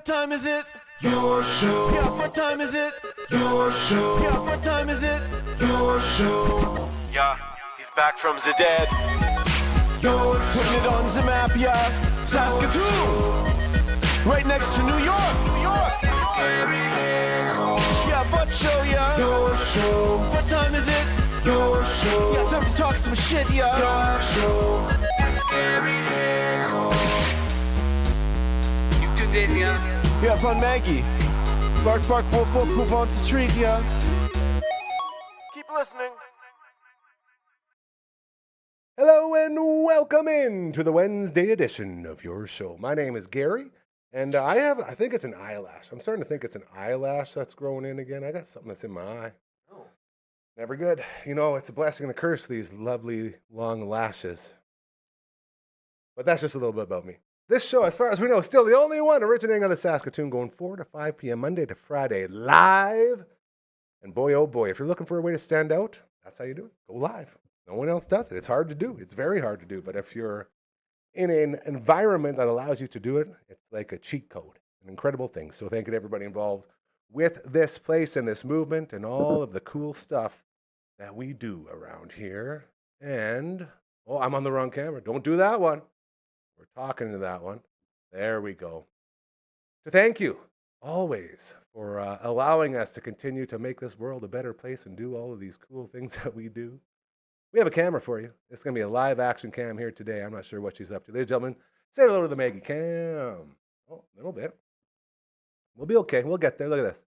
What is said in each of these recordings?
What time is it? Your show. Yeah, what time is it? Your show. Yeah, what time is it? Your show. Yeah, he's back from the dead. Your show. Putting it on the map, yeah. Saskatoon. Right next to New York. New York. Yeah, what show, yeah. Your show. What time is it? Your show. Yeah, time to talk some shit, yeah. Your show. You've tuned in, yeah? Yeah, fun Maggie. Bark, bark, wolf, wolf, move on to the treat, yeah. Keep listening. Hello and welcome in to the Wednesday edition of your show. My name is Gary, and I think it's an eyelash. I'm starting to think it's an eyelash that's growing in again. I got something that's in my eye. Oh. Never good. You know, it's a blessing and a curse, these lovely long lashes. But that's just a little bit about me. This show, as far as we know, is still the only one originating out of Saskatoon, going 4 to 5 p.m. Monday to Friday, live. And boy, oh boy, if you're looking for a way to stand out, that's how you do it. Go live. No one else does it. It's hard to do. It's very hard to do. But if you're in an environment that allows you to do it, it's like a cheat code, an incredible thing. So thank you to everybody involved with this place and this movement and all of the cool stuff that we do around here. And, oh, I'm on the wrong camera. Don't do that one. We're talking to that one. There we go. To thank you always for allowing us to continue to make this world a better place and do all of these cool things that we do. We have a camera for you. It's going to be a live action cam here today. I'm not sure what she's up to. Ladies and gentlemen, say hello to the Maggie Cam. Oh, a little bit. We'll be okay. We'll get there. Look at this.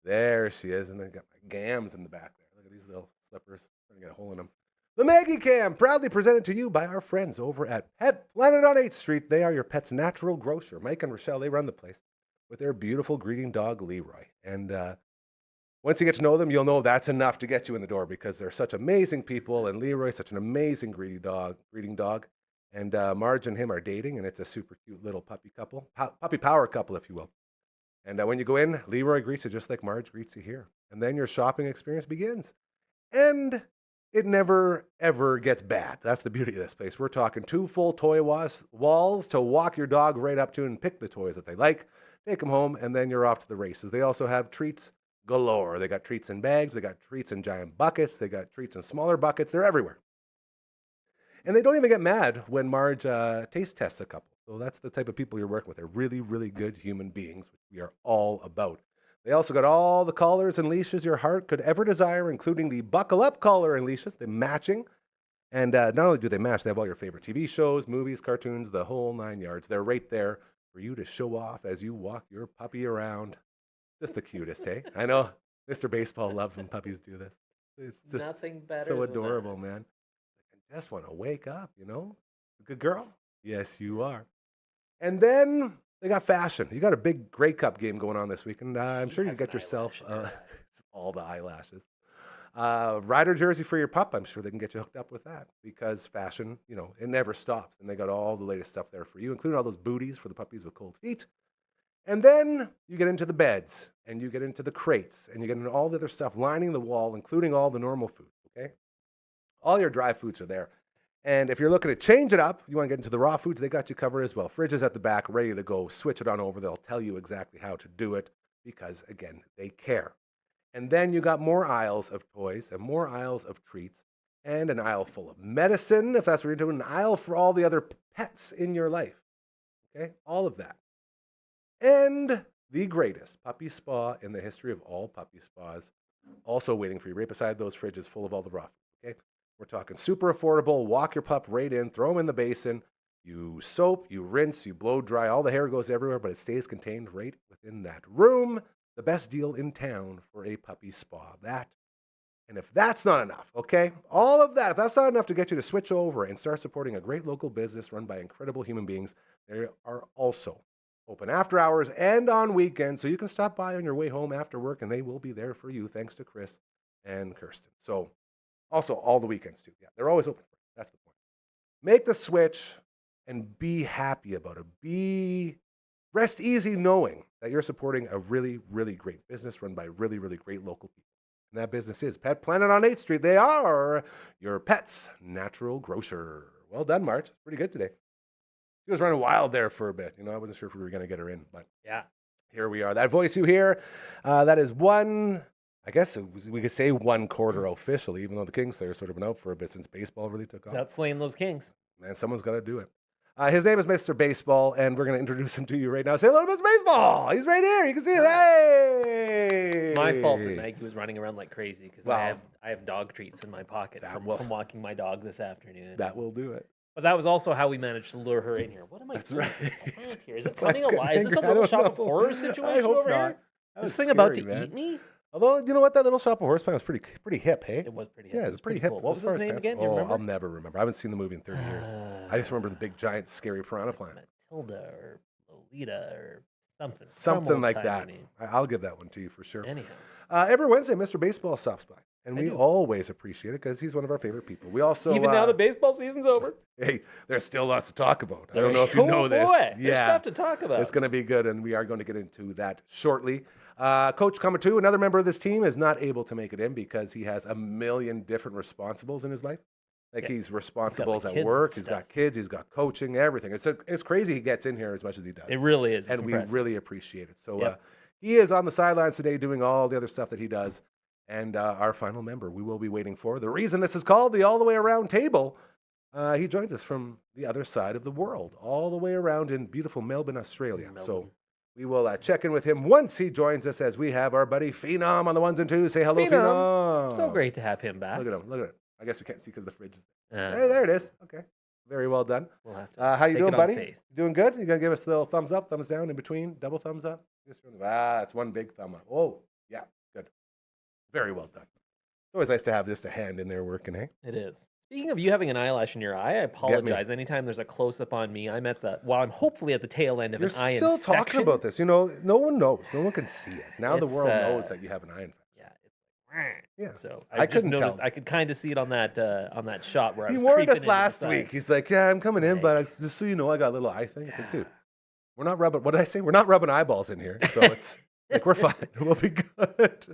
There she is. And then got my gams in the back there. Look at these little slippers. I'm going to get a hole in them. The Maggie Cam, proudly presented to you by our friends over at Pet Planet on 8th Street. They are your pet's natural grocer. Mike and Rochelle, they run the place with their beautiful greeting dog, Leroy. And once you get to know them, you'll know that's enough to get you in the door because they're such amazing people. And Leroy's such an amazing greeting dog. And Marge and him are dating, and it's a super cute little puppy couple, puppy power couple, if you will. And when you go in, Leroy greets you just like Marge greets you here. And then your shopping experience begins. And it never, ever gets bad. That's the beauty of this place. We're talking 2 full toy walls to walk your dog right up to and pick the toys that they like, take them home, and then you're off to the races. They also have treats galore. They got treats in bags. They got treats in giant buckets. They got treats in smaller buckets. They're everywhere. And they don't even get mad when Marge taste tests a couple. So that's the type of people you're working with. They're really, really good human beings, which we are all about. They also got all the collars and leashes your heart could ever desire, including the Buckle Up collar and leashes. They're matching. And not only do they match, they have all your favorite TV shows, movies, cartoons, the whole 9 yards. They're right there for you to show off as you walk your puppy around. Just the cutest, hey? I know Mr. Baseball loves when puppies do this. It's just Nothing better so than adorable, that. man. I just want to wake up, you know? Good girl? Yes, you are. And then they got fashion. You got a big Grey Cup game going on this week, and I'm sure you has get an yourself eyelash. all the eyelashes. Rider jersey for your pup. I'm sure they can get you hooked up with that because fashion, you know, it never stops. And they got all the latest stuff there for you, including all those booties for the puppies with cold feet. And then you get into the beds, and you get into the crates, and you get into all the other stuff lining the wall, including all the normal food, okay? All your dry foods are there. And if you're looking to change it up, you want to get into the raw foods, they got you covered as well. Fridges at the back, ready to go. Switch it on over. They'll tell you exactly how to do it because, again, they care. And then you got more aisles of toys and more aisles of treats and an aisle full of medicine, if that's what you're doing, an aisle for all the other pets in your life. Okay? All of that. And the greatest puppy spa in the history of all puppy spas, also waiting for you right beside those fridges full of all the raw food. Okay? We're talking super affordable. Walk your pup right in, throw him in the basin. You soap, you rinse, you blow dry. All the hair goes everywhere, but it stays contained right within that room. The best deal in town for a puppy spa. That, and if that's not enough, okay, all of that, if that's not enough to get you to switch over and start supporting a great local business run by incredible human beings, they are also open after hours and on weekends, so you can stop by on your way home after work, and they will be there for you, thanks to Chris and Kirsten. So, also, all the weekends, too. Yeah, they're always open for you. That's the point. Make the switch and be happy about it. Rest easy knowing that you're supporting a really, really great business run by really, really great local people. And that business is Pet Planet on 8th Street. They are your pet's natural grocer. Well done, Marge. Pretty good today. She was running wild there for a bit. I wasn't sure if we were going to get her in, but Yeah. here we are. That voice you hear, that is one, I guess we could say 1/4 officially, even though the Kingslayer's sort of been out for a bit since baseball really took off. Without slaying those Kings. Man, someone's got to do it. His name is Mr. Baseball, and we're going to introduce him to you right now. Say hello to Mr. Baseball. He's right here. You can see him. Hey! It's my fault that Maggie was running around like crazy because Well, I have dog treats in my pocket that from will- walking my dog this afternoon. That will do it. But that was also how we managed to lure her in here. What am I That's doing right. around here? Is it That's why coming it's getting alive? Is this a angry. I little don't shop of know. horror I situation hope over not. here? That Is was this thing about to scary, man. eat me? Although, you know what? That little shop of horse plan was pretty hip, hey? It was pretty hip. Yeah, It it's was pretty hip. cool. What as was far his as name pets- again? Do you remember? I'll never remember. I haven't seen the movie in 30 years. I just remember the big, giant, scary piranha plant. Matilda or Lolita or something. Something like old-timey that. name. I'll give that one to you for sure. Anyhow. Every Wednesday, Mr. Baseball stops by. And I we do. always appreciate it because he's one of our favorite people. We also Even now the baseball season's over. hey, there's still lots to talk about. I don't know if you Oh, know this. boy. There's Yeah, stuff to talk about. it's going to be good, and we are going to get into that shortly. Coach Kamatu, another member of this team, is not able to make it in because he has a million different responsibles in his life. Like Yeah. he's responsible kids at and work, he's stuff. got kids, he's got coaching, everything. It's crazy he gets in here as much as he does. It really is. It's and we impressive. really appreciate it. So Yep. he is on the sidelines today doing all the other stuff that he does. And our final member we will be waiting for. The reason this is called the All the Way Around Table, he joins us from the other side of the world, all the way around in beautiful Melbourne, Australia. So Melbourne. we will check in with him once he joins us as we have our buddy Phenom on the ones and twos. Say hello, Phenom. Phenom. So great to have him back. Look at him. Look at it. I guess we can't see because the fridge is Uh, Hey, there it is. Okay. Very well done. We'll have to How you take doing, it on buddy? faith. Doing good? You gonna give us a little thumbs up, thumbs down, in between, double thumbs up? That's one big thumb up. Oh, yeah, good. Very well done. It's always nice to have just a hand in there working, hey? It is. Speaking of you having an eyelash in your eye, I apologize. Anytime there's a close up on me, I'm I'm hopefully at the tail end of You're an eye still infection. talking about this. No one knows. No one can see it. Now the It's, world knows that you have an eye infection. Yeah. It's Yeah. So I I just couldn't noticed. tell. I could kind of see it on that shot where I He was warned creeping us into the last side. week. He's like, yeah, I'm coming in, but just so you know, I got a little eye thing. It's like, dude, we're not rubbing, what did I say? We're not rubbing eyeballs in here. So it's like, we're fine. We'll be good. It's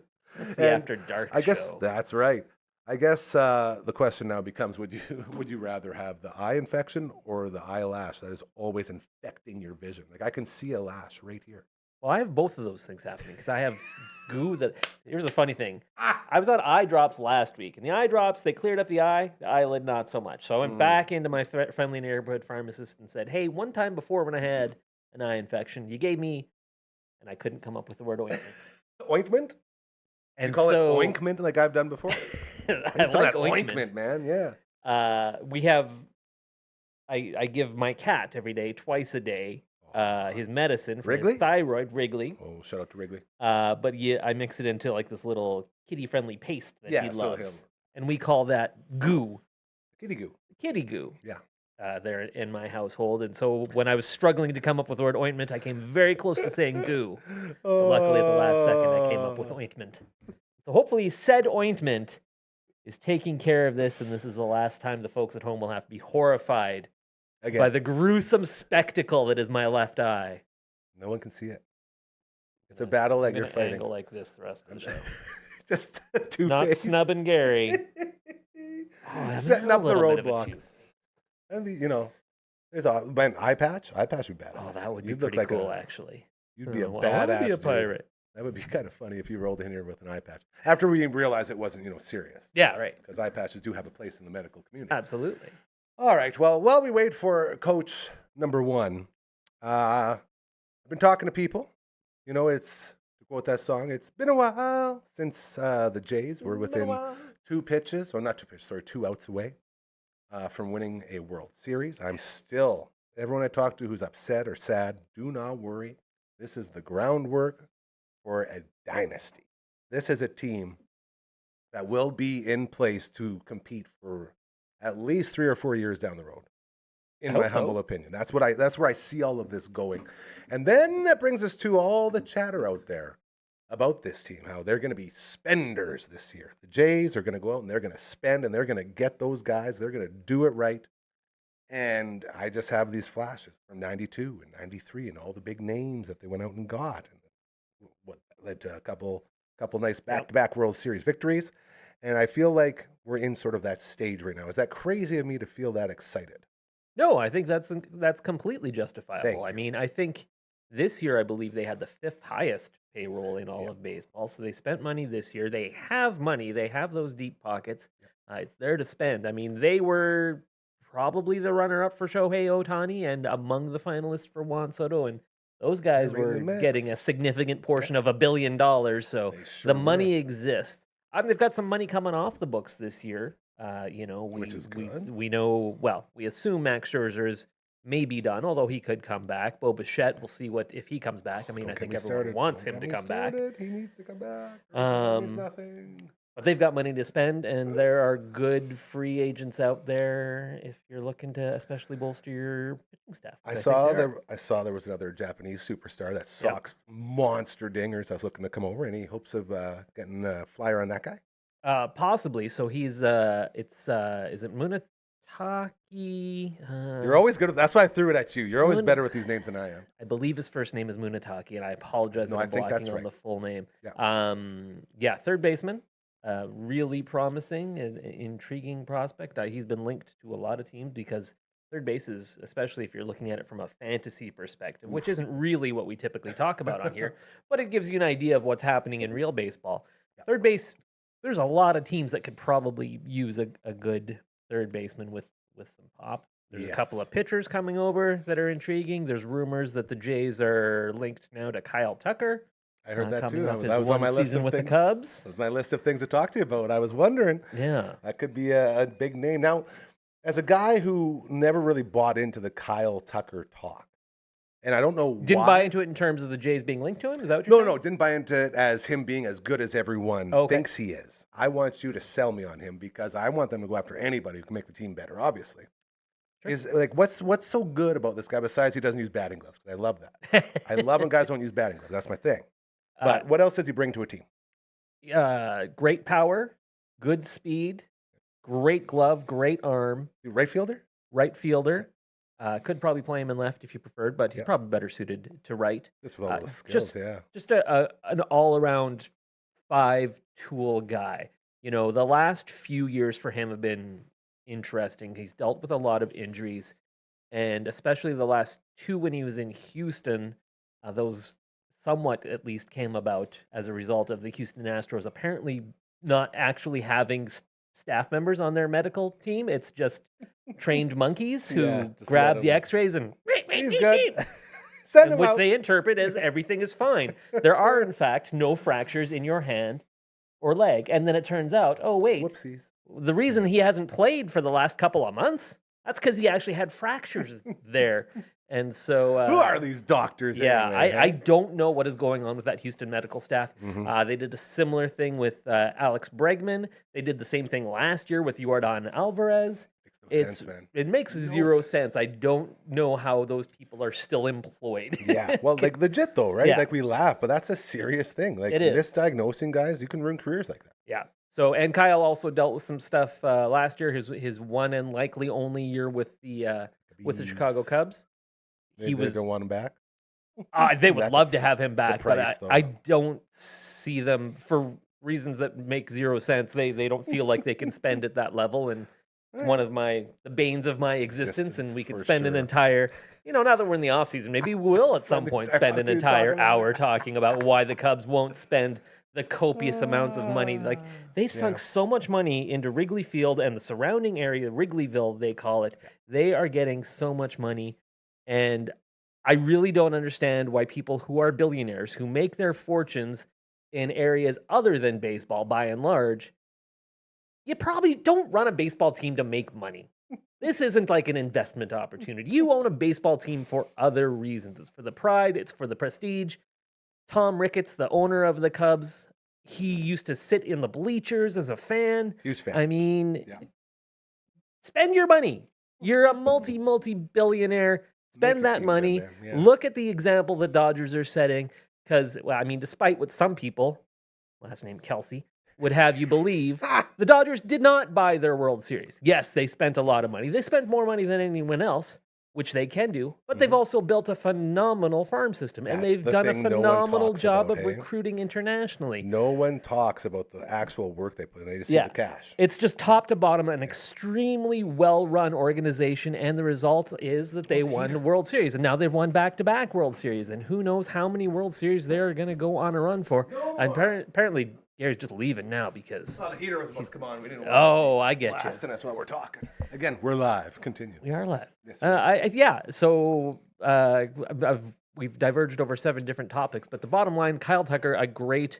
the And After Dark I guess show. that's right. I guess the question now becomes: would you rather have the eye infection or the eyelash that is always infecting your vision? Like I can see a lash right here. Well, I have both of those things happening because I have goo that. Here's a funny thing. I was on eye drops last week, and the eye drops, they cleared up the eye, the eyelid not so much. So I went back into my friendly neighborhood pharmacist and said, hey, one time before when I had an eye infection, you gave me, and I couldn't come up with the word ointment. Ointment? And You call so, it ointment like I've done before? I Used to like that ointment. man. Yeah. We have, I give my cat every day, twice a day, his medicine for Wrigley? his thyroid, Wrigley. Oh, shout out to Wrigley. But yeah, I mix it into like this little kitty-friendly paste that Yeah, he so loves, him. and we call that goo, Kitty goo. kitty goo. Yeah. There in my household, and so when I was struggling to come up with the word ointment, I came very close to saying goo. But luckily, at the last second, I came up with ointment. So hopefully, said ointment is taking care of this, and this is the last time the folks at home will have to be horrified Again, by the gruesome spectacle that is my left eye. no one can see it. It's a battle that I'm you're gonna fighting. angle like this the rest of the show. Just two Not face. snubbing Gary. Oh, I'm Setting a up the little bit of a roadblock. two-face. I mean, there's a man, eye patch. Eye patch would be badass. Oh, that would be You'd look pretty like cool, a, actually. You'd be a I badass. want to be a dude. pirate. That would be kind of funny if you rolled in here with an eye patch. After we realized it wasn't, serious. Yeah, right. Because eye patches do have a place in the medical community. Absolutely. All right. Well, while we wait for Coach number one, I've been talking to people. It's to quote that song. It's been a while since the Jays were within two pitches, or not two pitches, sorry, 2 outs away from winning a World Series. I'm still, everyone I talk to who's upset or sad, do not worry. This is the groundwork for a dynasty. This is a team that will be in place to compete for at least 3 or 4 years down the road, in my humble opinion. That's where I see all of this going. And then that brings us to all the chatter out there about this team, how they're going to be spenders this year. The Jays are going to go out and they're going to spend, and they're going to get those guys. They're going to do it right. And I just have these flashes from 92 and 93 and all the big names that they went out and got, and what led to a couple nice back-to-back World Series victories. And I feel like we're in sort of that stage right now. Is that crazy of me to feel that excited? No, I think that's completely justifiable. Thank I you. mean, I think this year I believe they had the 5th highest payroll in all Yep. of baseball. So they spent money this year. They have money. They have those deep pockets. It's there to spend. I mean, they were probably the runner-up for Shohei Ohtani and among the finalists for Juan Soto, and those guys They're in the were getting a mix. significant portion of $1 billion. So They the sure money were, exists. They've got some money coming off the books this year. which is good. We know, well, we assume Max Scherzer is maybe done, although he could come back. Bo Bichette, we'll see if he comes back. I mean, Don't I get think me everyone started. wants Don't him get to me come back. started. He needs to come back. That means Um, nothing. but they've got money to spend, and there are good free agents out there if you're looking to especially bolster your pitching staff. I which think saw they are. I saw there was another Japanese superstar that socks monster dingers. I was looking to come over. Any hopes of getting a flyer on that guy? Possibly. So he's is it Munataki? You're always good at. That's why I threw it at you. You're always Mun- better with these names than I am. I believe his first name is Munataki, and I apologize No, if I I'm think that's blocking on right. the full name. Yeah. Third baseman, really promising and intriguing prospect. He's been linked to a lot of teams because third base is, especially if you're looking at it from a fantasy perspective, which isn't really what we typically talk about on here, but it gives you an idea of what's happening in real baseball. Third base, there's a lot of teams that could probably use a good third baseman with some pop. There's a couple of Yes. pitchers coming over that are intriguing. There's rumors that the Jays are linked now to Kyle Tucker. I heard that coming too. off his That was on one my list season of with things. the Cubs. That was my list of things to talk to you about. I was wondering. Yeah. That could be a big name. Now, as a guy who never really bought into the Kyle Tucker talk, and I don't know Didn't why. buy into it in terms of the Jays being linked to him? Is that what you're No, saying? didn't buy into it as him being as good as everyone Okay. thinks he is. I want you to sell me on him because I want them to go after anybody who can make the team better, obviously. Sure. Is like what's so good about this guy besides he doesn't use batting gloves? 'Cause I love that. I love when guys don't use batting gloves. That's my thing. But what else does he bring to a team? Great power, good speed, great glove, great arm, Right fielder? right fielder. Could probably play him in left if you preferred, but he's Yep. probably better suited to right. Just with all those skills, just- yeah. Just an all-around 5-tool guy. You know, the last few years for him have been interesting. He's dealt with a lot of injuries, and especially the last 2 when he was in Houston, those somewhat at least came about as a result of the Houston Astros apparently not actually having staff members on their medical team. It's just trained monkeys who Yeah, just grab let the 'em- x-rays and He's good. Send him which out. they interpret as everything is fine. There are, in fact, no fractures in your hand or leg. And then it turns out, oh, wait, Whoopsies. the reason he hasn't played for the last couple of months, that's because he actually had fractures there. And so... Who are these doctors Yeah, anyway? I don't know what is going on with that Houston medical staff. Mhm. They did a similar thing with Alex Bregman. They did the same thing last year with Jordan Alvarez. Makes no sense, man. It makes No zero sense. sense. I don't know how those people are still employed. Yeah, well, like legit though, right? Yeah. Like we laugh, but that's a serious thing. Like It is. misdiagnosing guys, you can ruin careers like that. Yeah. So, and Kyle also dealt with some stuff last year. His one and likely only year with the Chicago Bees. Cubs. They don't want him back. They would That- love to have him back, price, but though. I don't see them for reasons that make zero sense. They don't feel like they can spend at that level, and it's one of the banes of my existence. And we could for spend an sure. entire, now that we're in the off season, maybe we will at some the point entire spend an offseason entire talking about hour it. talking about why the Cubs won't spend the copious amounts of money. Like they've sunk Yeah. so much money into Wrigley Field and the surrounding area, Wrigleyville they call it. They are getting so much money, and I really don't understand why people who are billionaires, who make their fortunes in areas other than baseball by and large, you probably don't run a baseball team to make money. This isn't like an investment opportunity. You own a baseball team for other reasons. It's for the pride, it's for the prestige. Tom Ricketts, the owner of the Cubs, he used to sit in the bleachers as a fan. Huge fan. I mean, Yeah. spend your money. You're a multi-billionaire. Make Spend your that team good, money. man. Yeah. Look at the example the Dodgers are setting. Because, well, I mean, despite what some people, last name Kelsey, would have you believe, the Dodgers did not buy their World Series. Yes, they spent a lot of money. They spent more money than anyone else. which they can do, but they've also built a phenomenal farm system, and That's they've the done a thing no one phenomenal talks job about, of hey? recruiting internationally. No one talks about the actual work they put in. They just see Yeah. the cash. It's just top to bottom an extremely well-run organization, and the result is that they won the World Series, and now they've won back-to-back World Series, and who knows how many World Series they're going to go on a run for. And apparently, Gary's just leaving now because... Oh, the heater was supposed to come on. We didn't want Oh, I get you. blasting us while we're talking. Again, we're live. Continue. We are live. Yes, we are. So we've diverged over 7 different topics, but the bottom line, Kyle Tucker, a great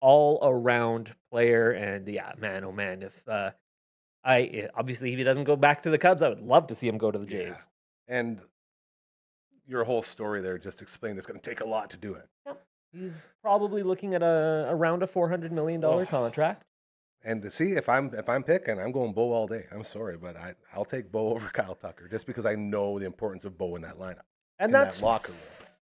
all-around player, and yeah, man, oh man, if obviously if he doesn't go back to the Cubs, I would love to see him go to the Jays. And your whole story there just explained it's going to take a lot to do it. Yep. He's probably looking at around a $400 million contract. And to see if I'm picking, I'm going Bo all day. I'm sorry, but I'll take Bo over Kyle Tucker just because I know the importance of Bo in that lineup. And in that's that locker room.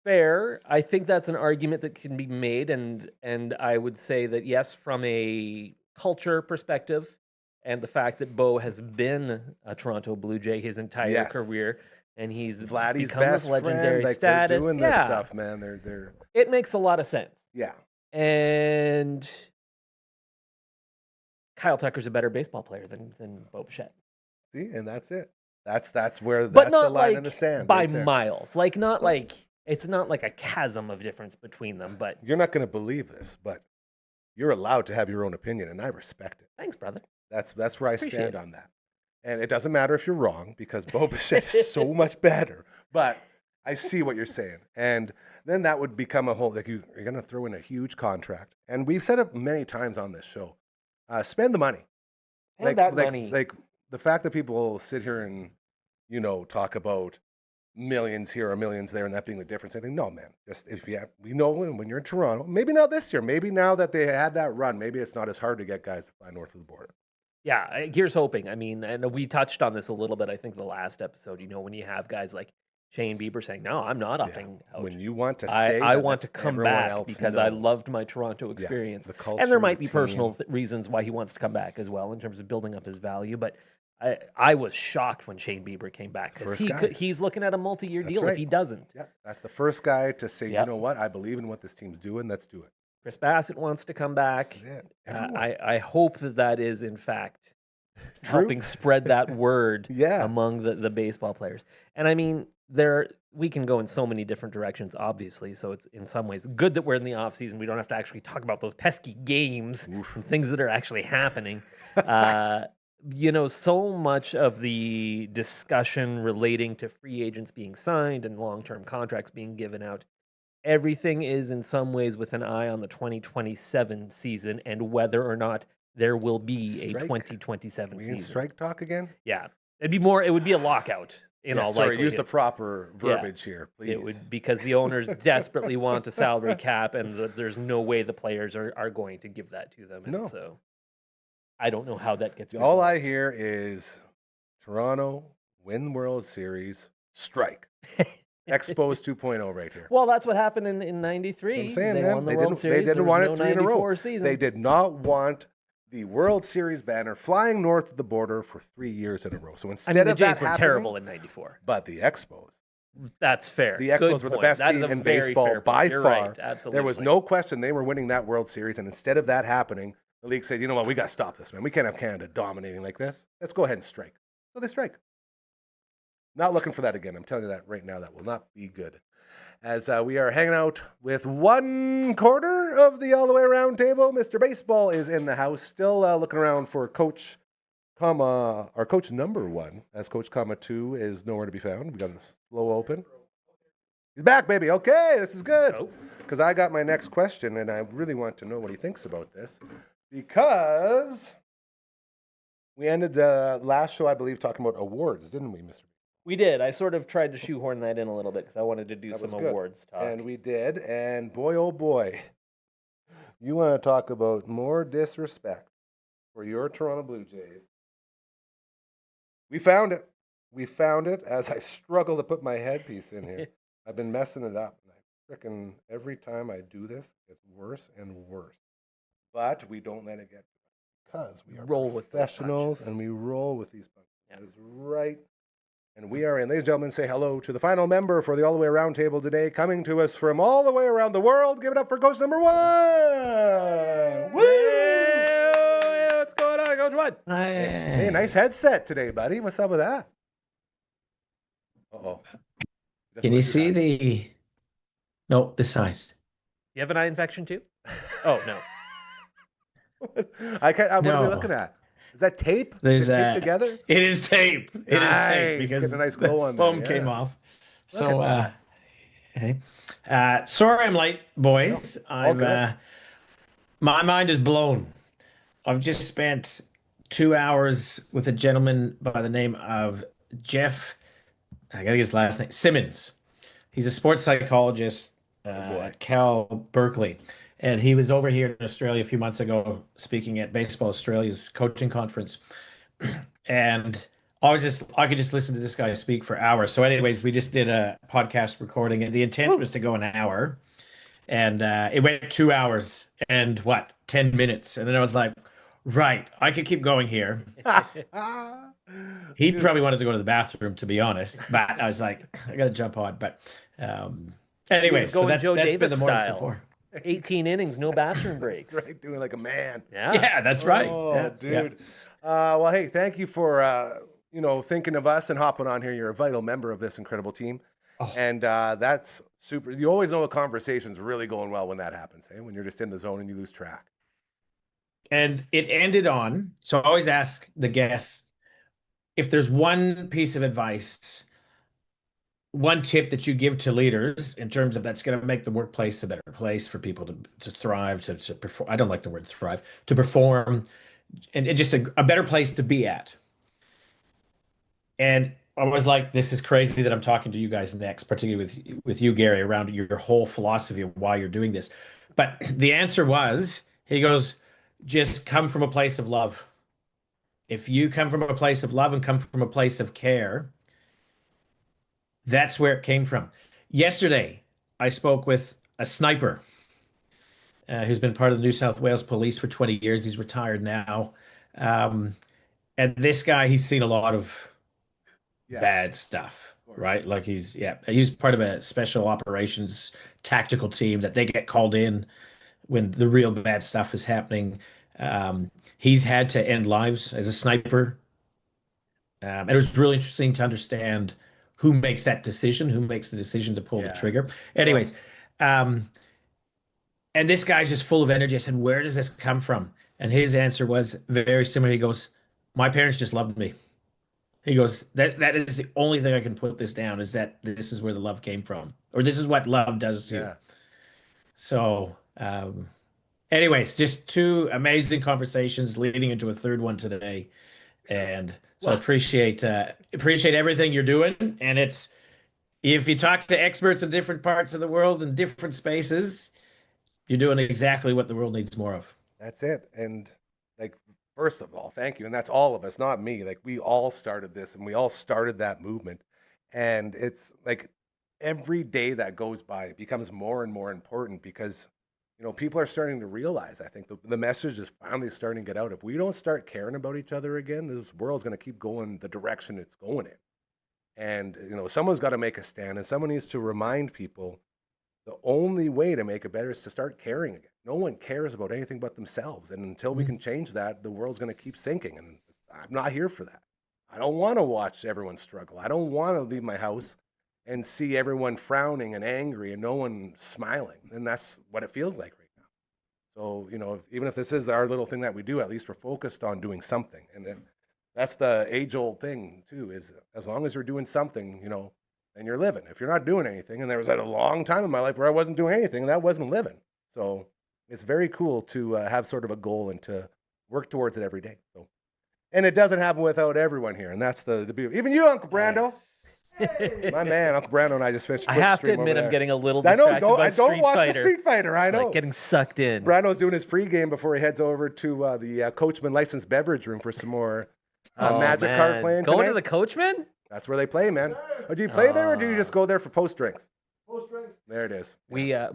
fair. I think that's an argument that can be made, and I would say that yes, from a culture perspective, and the fact that Bo has been a Toronto Blue Jay his entire career, and he's Vladdy's become best this legendary friend, like status. they're doing this stuff, man. They're it makes a lot of sense. yeah. And Kyle Tucker's a better baseball player than Bo Bichette. See, and that's it. That's where But that's not the line like in the sand by right there. miles. Like not like it's not like a chasm of difference between them. But You're not going to believe this, but you're allowed to have your own opinion, and I respect it. thanks, brother. That's where I Appreciate stand it. on that. And it doesn't matter if you're wrong because Bo Bichette is so much better. But I see what you're saying. And then that would become a whole, like you're going to throw in a huge contract. And we've said it many times on this show. Spend the money. And that money. Like the fact that people sit here and, talk about millions here or millions there and that being the difference. I think, no, man, just if you have, we know when you're in Toronto, maybe not this year, maybe now that they had that run, maybe it's not as hard to get guys to fly north of the border. Yeah, here's hoping. I mean, and we touched on this a little bit, I think, the last episode. When you have guys like Shane Bieber saying, no, I'm not upping out. When you want to stay, I want to come back because I loved my Toronto experience. The culture, and there might be the personal team. Reasons why he wants to come back as well in terms of building up his value. But I was shocked when Shane Bieber came back because he's looking at a multi-year deal if he doesn't. Yeah, that's the first guy to say, Yep. you know what, I believe in what this team's doing, let's do it. Chris Bassett wants to come back. I hope that is, in fact, helping spread that word among the baseball players. And I mean, we can go in so many different directions, obviously. So it's in some ways good that we're in the off season. We don't have to actually talk about those pesky games and things that are actually happening. So much of the discussion relating to free agents being signed and long-term contracts being given out, everything is in some ways with an eye on the 2027 season and whether or not there will be a 2027 we season. in strike talk again? Yeah. It would be a lockout in all likelihood. Use the proper verbiage here, please. It would, because the owners desperately want a salary cap and there's no way the players are going to give that to them. And so I don't know how that gets all I hear is Toronto win World Series, strike. Expos 2.0 right here. Well, that's what happened in 93. I'm saying, they man. won the World Series. They didn't want it 3 in a row. Season. They did not want the World Series banner flying north of the border for 3 years in a row. So instead the of Jays that were terrible in 94. But the Expos. That's fair. The Expos were the best team in baseball by far. Right, absolutely. There was no question they were winning that World Series. And instead of that happening, the league said, you know what, we got to stop this, man. We can't have Canada dominating like this. Let's go ahead and strike. So they strike. Not looking for that again. I'm telling you that right now. That will not be good. As we are hanging out with 1/4 of the all the way around table, Mr. Baseball is in the house, still looking around for Coach, our Coach number 1, as Coach 2 is nowhere to be found. We got a slow open. He's back, baby. Okay, this is good. Because I got my next question, and I really want to know what he thinks about this. Because we ended last show, I believe, talking about awards, didn't we, Mr. We did. I sort of tried to shoehorn that in a little bit because I wanted to do some awards talk. And we did. And boy, oh boy, you want to talk about more disrespect for your Toronto Blue Jays. We found it. We found it as I struggle to put my headpiece in here. I've been messing it up. Frickin' every time I do this, it's worse and worse. But we don't let it get because we are professionals and we roll with these punches. It's right And we are in. Ladies and gentlemen, say hello to the final member for the All the Way Around table today, coming to us from all the way around the world. Give it up for Coach number 1. Woo! Hey, what's going on, Coach One? Hey, nice headset today, buddy. What's up with that? Uh-oh. Can you see the... No, this side. You have an eye infection too? Oh, no. What are we looking at? Is that tape? There's taped together? It is tape. It is tape because getting a nice glow on the foam there, came yeah. off. So, okay. Sorry I'm late, boys. No, My mind is blown. I've just spent 2 hours with a gentleman by the name of Jeff, I gotta get his last name, Simmons. He's a sports psychologist at Cal Berkeley. And he was over here in Australia a few months ago speaking at Baseball Australia's coaching conference. And I could just listen to this guy speak for hours. So anyways, we just did a podcast recording and the intent was to go an hour. And it went 2 hours and 10 minutes. And then I was like, right, I could keep going here. He probably wanted to go to the bathroom, to be honest. But I was like, I got to jump on. But anyway, so that's Joe been Davis the morning so style. far. 18 innings, no bathroom breaks. That's right, doing like a man. Yeah, that's right. Oh, Yeah, dude. Well, hey, thank you for thinking of us and hopping on here. You're a vital member of this incredible team, and that's super. You always know a conversation's really going well when that happens. Hey, when you're just in the zone and you lose track. And it ended on. So I always ask the guests if there's one piece of advice, one tip that you give to leaders in terms of that's going to make the workplace a better place for people to thrive, to perform. I don't like the word thrive, to perform, and just a better place to be at. And I was like, this is crazy that I'm talking to you guys next, particularly with you, Gary, around your whole philosophy of why you're doing this. But the answer was, he goes, just come from a place of love. If you come from a place of love and come from a place of care, that's where it came from. Yesterday, I spoke with a sniper who's been part of the New South Wales Police for 20 years. He's retired now. And this guy, he's seen a lot of bad stuff, right? Like he was part of a special operations tactical team that they get called in when the real bad stuff is happening. He's had to end lives as a sniper. And it was really interesting to understand who makes that decision, who makes the decision to pull the trigger. Anyways, and this guy's just full of energy. I said, where does this come from? And his answer was very similar. He goes, my parents just loved me. He goes, that is the only thing I can put this down, is that this is where the love came from, or this is what love does to you. So anyways, just 2 amazing conversations leading into a third one today. And so I appreciate everything you're doing. And it's, if you talk to experts in different parts of the world and different spaces, you're doing exactly what the world needs more of. That's it. And like, first of all, thank you. And that's all of us, not me. Like, we all started this and we all started that movement. And it's like every day that goes by, it becomes more and more important because, people are starting to realize, I think the message is finally starting to get out. If we don't start caring about each other again, this world's going to keep going the direction it's going in. And, someone's got to make a stand, and someone needs to remind people the only way to make it better is to start caring again. No one cares about anything but themselves. And until we can change that, the world's going to keep sinking. And I'm not here for that. I don't want to watch everyone struggle. I don't want to leave my house and see everyone frowning and angry and no one smiling. And that's what it feels like right now. So, even if this is our little thing that we do, at least we're focused on doing something. And then that's the age-old thing, too, is as long as you're doing something, then you're living. If you're not doing anything, and there was a long time in my life where I wasn't doing anything, that wasn't living. So it's very cool to have sort of a goal and to work towards it every day. So, and it doesn't happen without everyone here, and that's the beauty. Even you, Uncle Brando. Nice. My man, Uncle Brando and I just finished. I have to admit, I'm getting a little distracted by don't watch Fighter. the Street Fighter. I know. Like getting sucked in. Brando's doing his pregame before he heads over to the Coachman licensed beverage room for some more Magic card playing. Going tonight. to the Coachman? That's where they play, man. Oh, do you play there, or do you just go there for post drinks? Post drinks. There it is. We a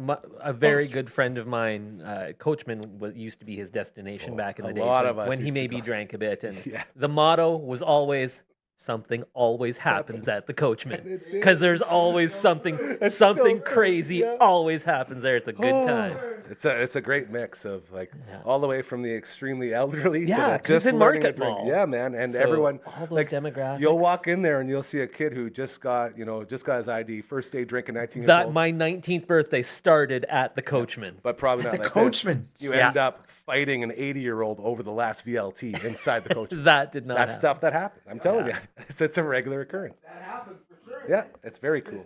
very good friend of mine, Coachman, used to be his destination back in the days lot of us when he used to maybe go. drank a bit, and Yes. the motto was always something always happens at the Coachman. And it did. Because there's always something It's still something fun, crazy yeah. always happens there. It's a good time. It's a great mix of like Yeah. all the way from the extremely elderly Yeah, to the 'cause just it's in learning to Market drink. Mall. Yeah, man, and So, everyone all those like demographics. you'll walk in there and you'll see a kid who just got his ID, first day drinking, 19 years old. My 19th birthday started at the Coachman. But probably At not the like Coachman. this. You Yes. end up fighting an 80-year-old over the last VLT inside the Coachman. That did not That's happen. stuff that happens. I'm telling Yeah. you, it's a regular occurrence. That happens for sure. Yeah, it's very cool.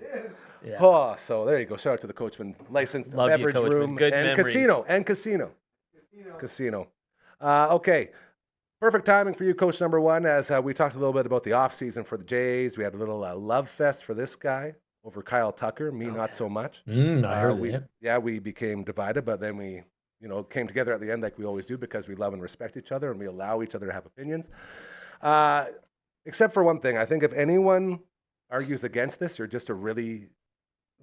Yeah. Oh, so there you go. Shout out to the Coachman licensed Love you, beverage Coachman. room Good and memories. casino. Okay. Perfect timing for you, Coach number one, as we talked a little bit about the offseason for the Jays. We had a little love fest for this guy over Kyle Tucker. Me, not so much. I heard that. Yeah, we became divided, but then we, came together at the end like we always do because we love and respect each other and we allow each other to have opinions. Except for one thing. I think if anyone argues against this, you're just a really,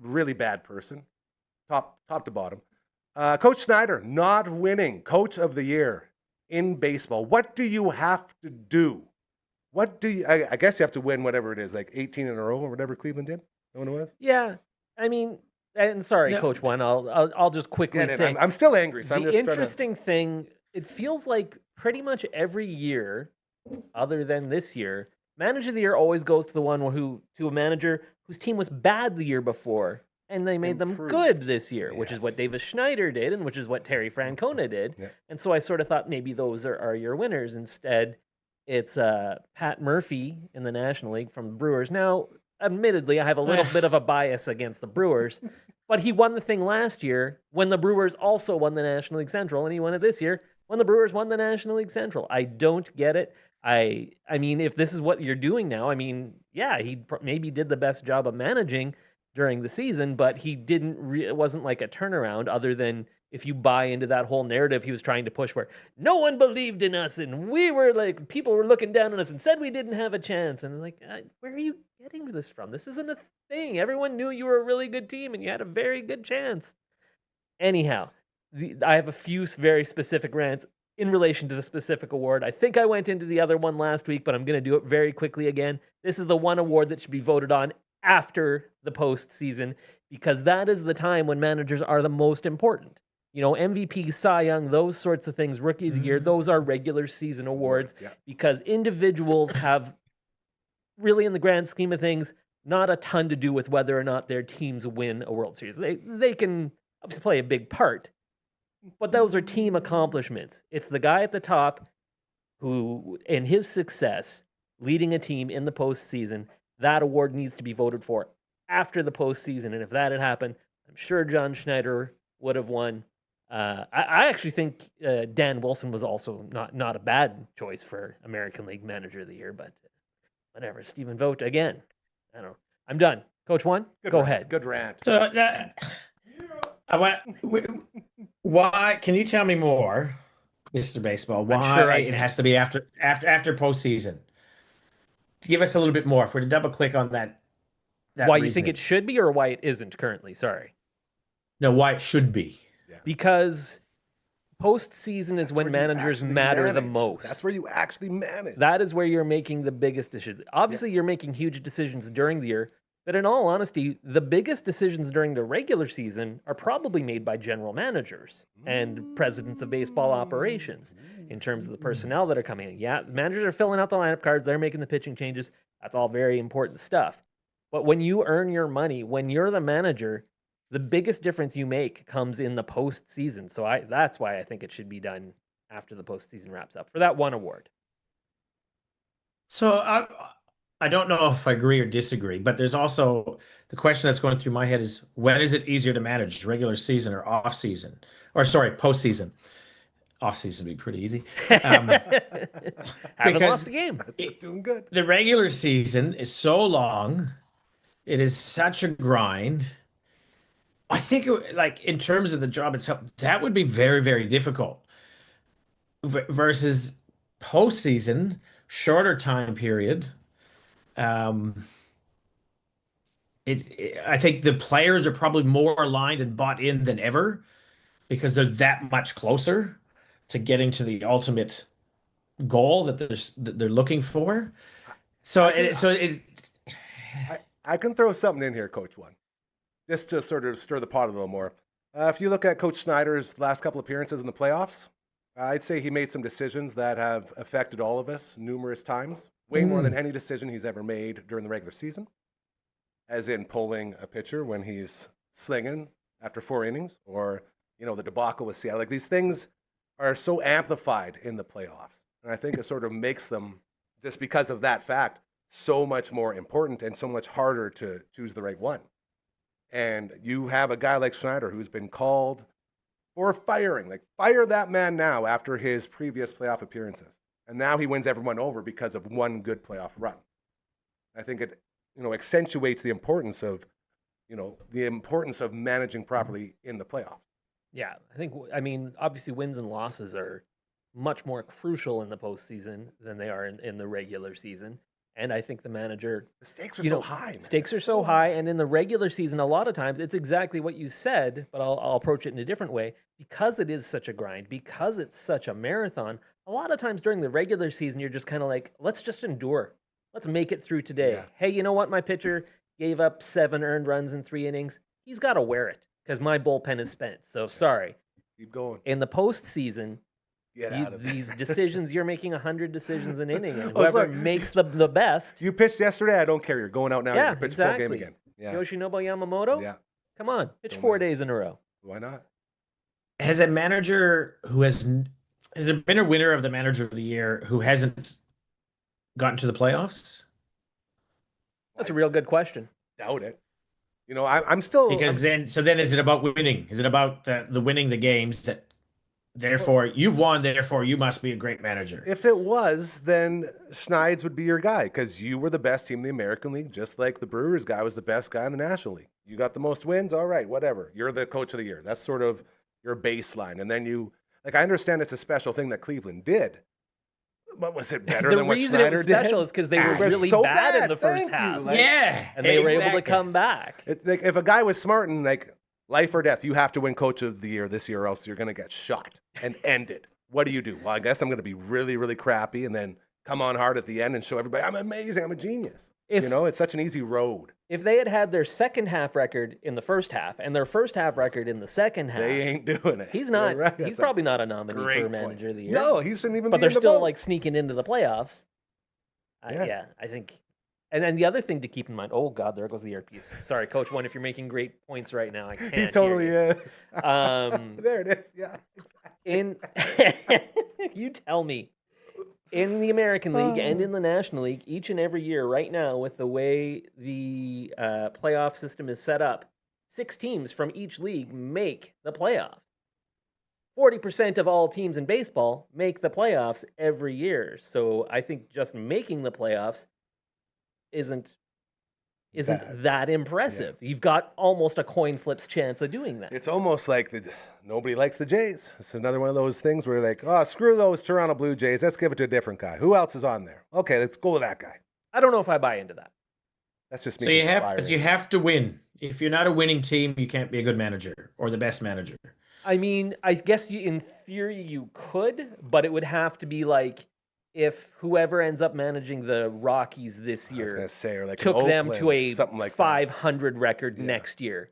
really bad person, top to bottom. Coach Snyder not winning Coach of the Year in baseball. What do you have to do? I guess you have to win whatever it is, like 18 in a row or whatever Cleveland did. Know what it was? Yeah, I mean, and sorry, No. Coach One. I'll just quickly Yeah, say I'm still angry, so I'm the just trying to. interesting thing. It feels like pretty much every year, other than this year, Manager of the Year always goes to a manager whose team was bad the year before, and they made them Improved. good this year, which is what Yes. Davis Schneider did, and which is what Terry Francona did. Yeah. And so I sort of thought maybe those are your winners. Instead, it's Pat Murphy in the National League from the Brewers. Now, admittedly, I have a little bit of a bias against the Brewers, but he won the thing last year when the Brewers also won the National League Central, and he won it this year when the Brewers won the National League Central. I don't get it. I mean, if this is what you're doing now, I mean, yeah, he maybe did the best job of managing during the season, but he didn't. It wasn't like a turnaround. Other than if you buy into that whole narrative he was trying to push, where no one believed in us and we were like people were looking down on us and said we didn't have a chance. And like, where are you getting this from? This isn't a thing. Everyone knew you were a really good team and you had a very good chance. Anyhow, I have a few very specific rants in relation to the specific award. I think I went into the other one last week, but I'm going to do it very quickly again. This is the one award that should be voted on after the postseason, because that is the time when managers are the most important. MVP, Cy Young, those sorts of things, Rookie of the Year, those are regular season awards Yeah. because individuals have really, in the grand scheme of things, not a ton to do with whether or not their teams win a World Series. They can obviously play a big part, but those are team accomplishments. It's the guy at the top who, in his success, leading a team in the postseason, that award needs to be voted for after the postseason. And if that had happened, I'm sure John Schneider would have won. I actually think Dan Wilson was also not a bad choice for American League Manager of the Year, but whatever. Stephen Vogt again. I don't know. I'm done. Coach One, go ahead. Good rant. So, why? Can you tell me more, Mr. Baseball? Why sure I it can. has to be after postseason? Give us a little bit more. If we're to double click on that Why you think reasoning. it should be or why it isn't currently? Sorry. No, why it should be. Because postseason is That's when where you managers actually matter the manage. most. That's where you actually manage. That is where you're making the biggest decisions. Obviously, you're making huge decisions during the year, but in all honesty, the biggest decisions during the regular season are probably made by general managers and presidents of baseball operations in terms of the personnel that are coming in. Yeah, managers are filling out the lineup cards, they're making the pitching changes. That's all very important stuff. But when you earn your money, when you're the manager, the biggest difference you make comes in the postseason. So that's why I think it should be done after the postseason wraps up for that one award. So I don't know if I agree or disagree, but there's also the question that's going through my head is when is it easier to manage, regular season or off season? Or sorry, postseason. Off season would be pretty easy. Haven't because lost the game. Doing good. The regular season is so long. It is such a grind. I think, like, in terms of the job itself, that would be very, very difficult. Versus postseason, shorter time period. I think the players are probably more aligned and bought in than ever because they're that much closer to getting to the ultimate goal that they're looking for. So is I can throw something in here, Coach One, just to sort of stir the pot a little more. If you look at Coach Snyder's last couple appearances in the playoffs, I'd say he made some decisions that have affected all of us numerous times, way more than any decision he's ever made during the regular season, as in pulling a pitcher when he's slinging after 4 innings, or, the debacle with Seattle. Like, these things are so amplified in the playoffs. And I think it sort of makes them, just because of that fact, so much more important and so much harder to choose the right one. And you have a guy like Schneider who's been called for firing. Like, fire that man now after his previous playoff appearances. And now he wins everyone over because of one good playoff run. I think it, accentuates the importance of, managing properly in the playoffs. Yeah, I mean, obviously wins and losses are much more crucial in the postseason than they are in the regular season. And I think the manager... The stakes are so high. Man. Stakes are so high. And in the regular season, a lot of times, it's exactly what you said, but I'll approach it in a different way. Because it is such a grind, because it's such a marathon, a lot of times during the regular season, you're just kind of like, let's just endure. Let's make it through today. Yeah. Hey, you know what? My pitcher gave up 7 earned runs in 3 innings. He's got to wear it because my bullpen is spent. So sorry. Keep going. In the postseason, Get out of these decisions, you're making 100 decisions an inning, and whoever makes the best. You pitched yesterday. I don't care. You're going out now. Yeah, you're going to pitch exactly. full game again. Yeah. Yoshinobu Yamamoto. Yeah. Come on, pitch Don't 4 matter. days in a row. Why not? has a manager who has there been a winner of the manager of the year who hasn't gotten to the playoffs? That's a real good question. Doubt it. I'm still Because then is it about winning? Is it about the winning the games that therefore you've won, therefore you must be a great manager? If it was, then Schneids would be your guy because you were the best team in the American League, just like the Brewers guy was the best guy in the National League. You got the most wins, all right, whatever. You're the coach of the year. That's sort of your baseline. And then I understand it's a special thing that Cleveland did. But was it better than what The Schneider reason it was did? special is because they were It was really so bad in bad. the first Thank you. half. Yeah, And they were able to exactly. come back. It's like if a guy was smart and life or death, you have to win coach of the year this year or else you're going to get shot and end it. What do you do? Well, I guess I'm going to be really, really crappy and then come on hard at the end and show everybody I'm amazing. I'm a genius. It's such an easy road. If they had their second half record in the first half and their first half record in the second half, They ain't doing it. he's not. You're right. He's That's probably not a nominee great for point. manager of the year. No, he shouldn't even but be they're in the still vote. sneaking into the playoffs. Yeah. Yeah, I think. And then the other thing to keep in mind. Oh God, there goes the earpiece. Sorry, Coach One. If you're making great points right now, I can't. He totally hear is. you. There it is. Yeah. You tell me. In the American League and in the National League, each and every year, right now, with the way the playoff system is set up, 6 teams from each league make the playoffs. 40% of all teams in baseball make the playoffs every year. So I think just making the playoffs isn't that impressive. Yeah. You've got almost a coin flip's chance of doing that. It's almost like nobody likes the Jays. It's another one of those things where you're like, oh, screw those Toronto Blue Jays. Let's give it to a different guy. Who else is on there? Okay, let's go with that guy. I don't know if I buy into that. That's just me. So you have to win. If you're not a winning team, you can't be a good manager or the best manager. I mean, I guess in theory you could, but it would have to be if whoever ends up managing the Rockies this year took them to a 500 record next year,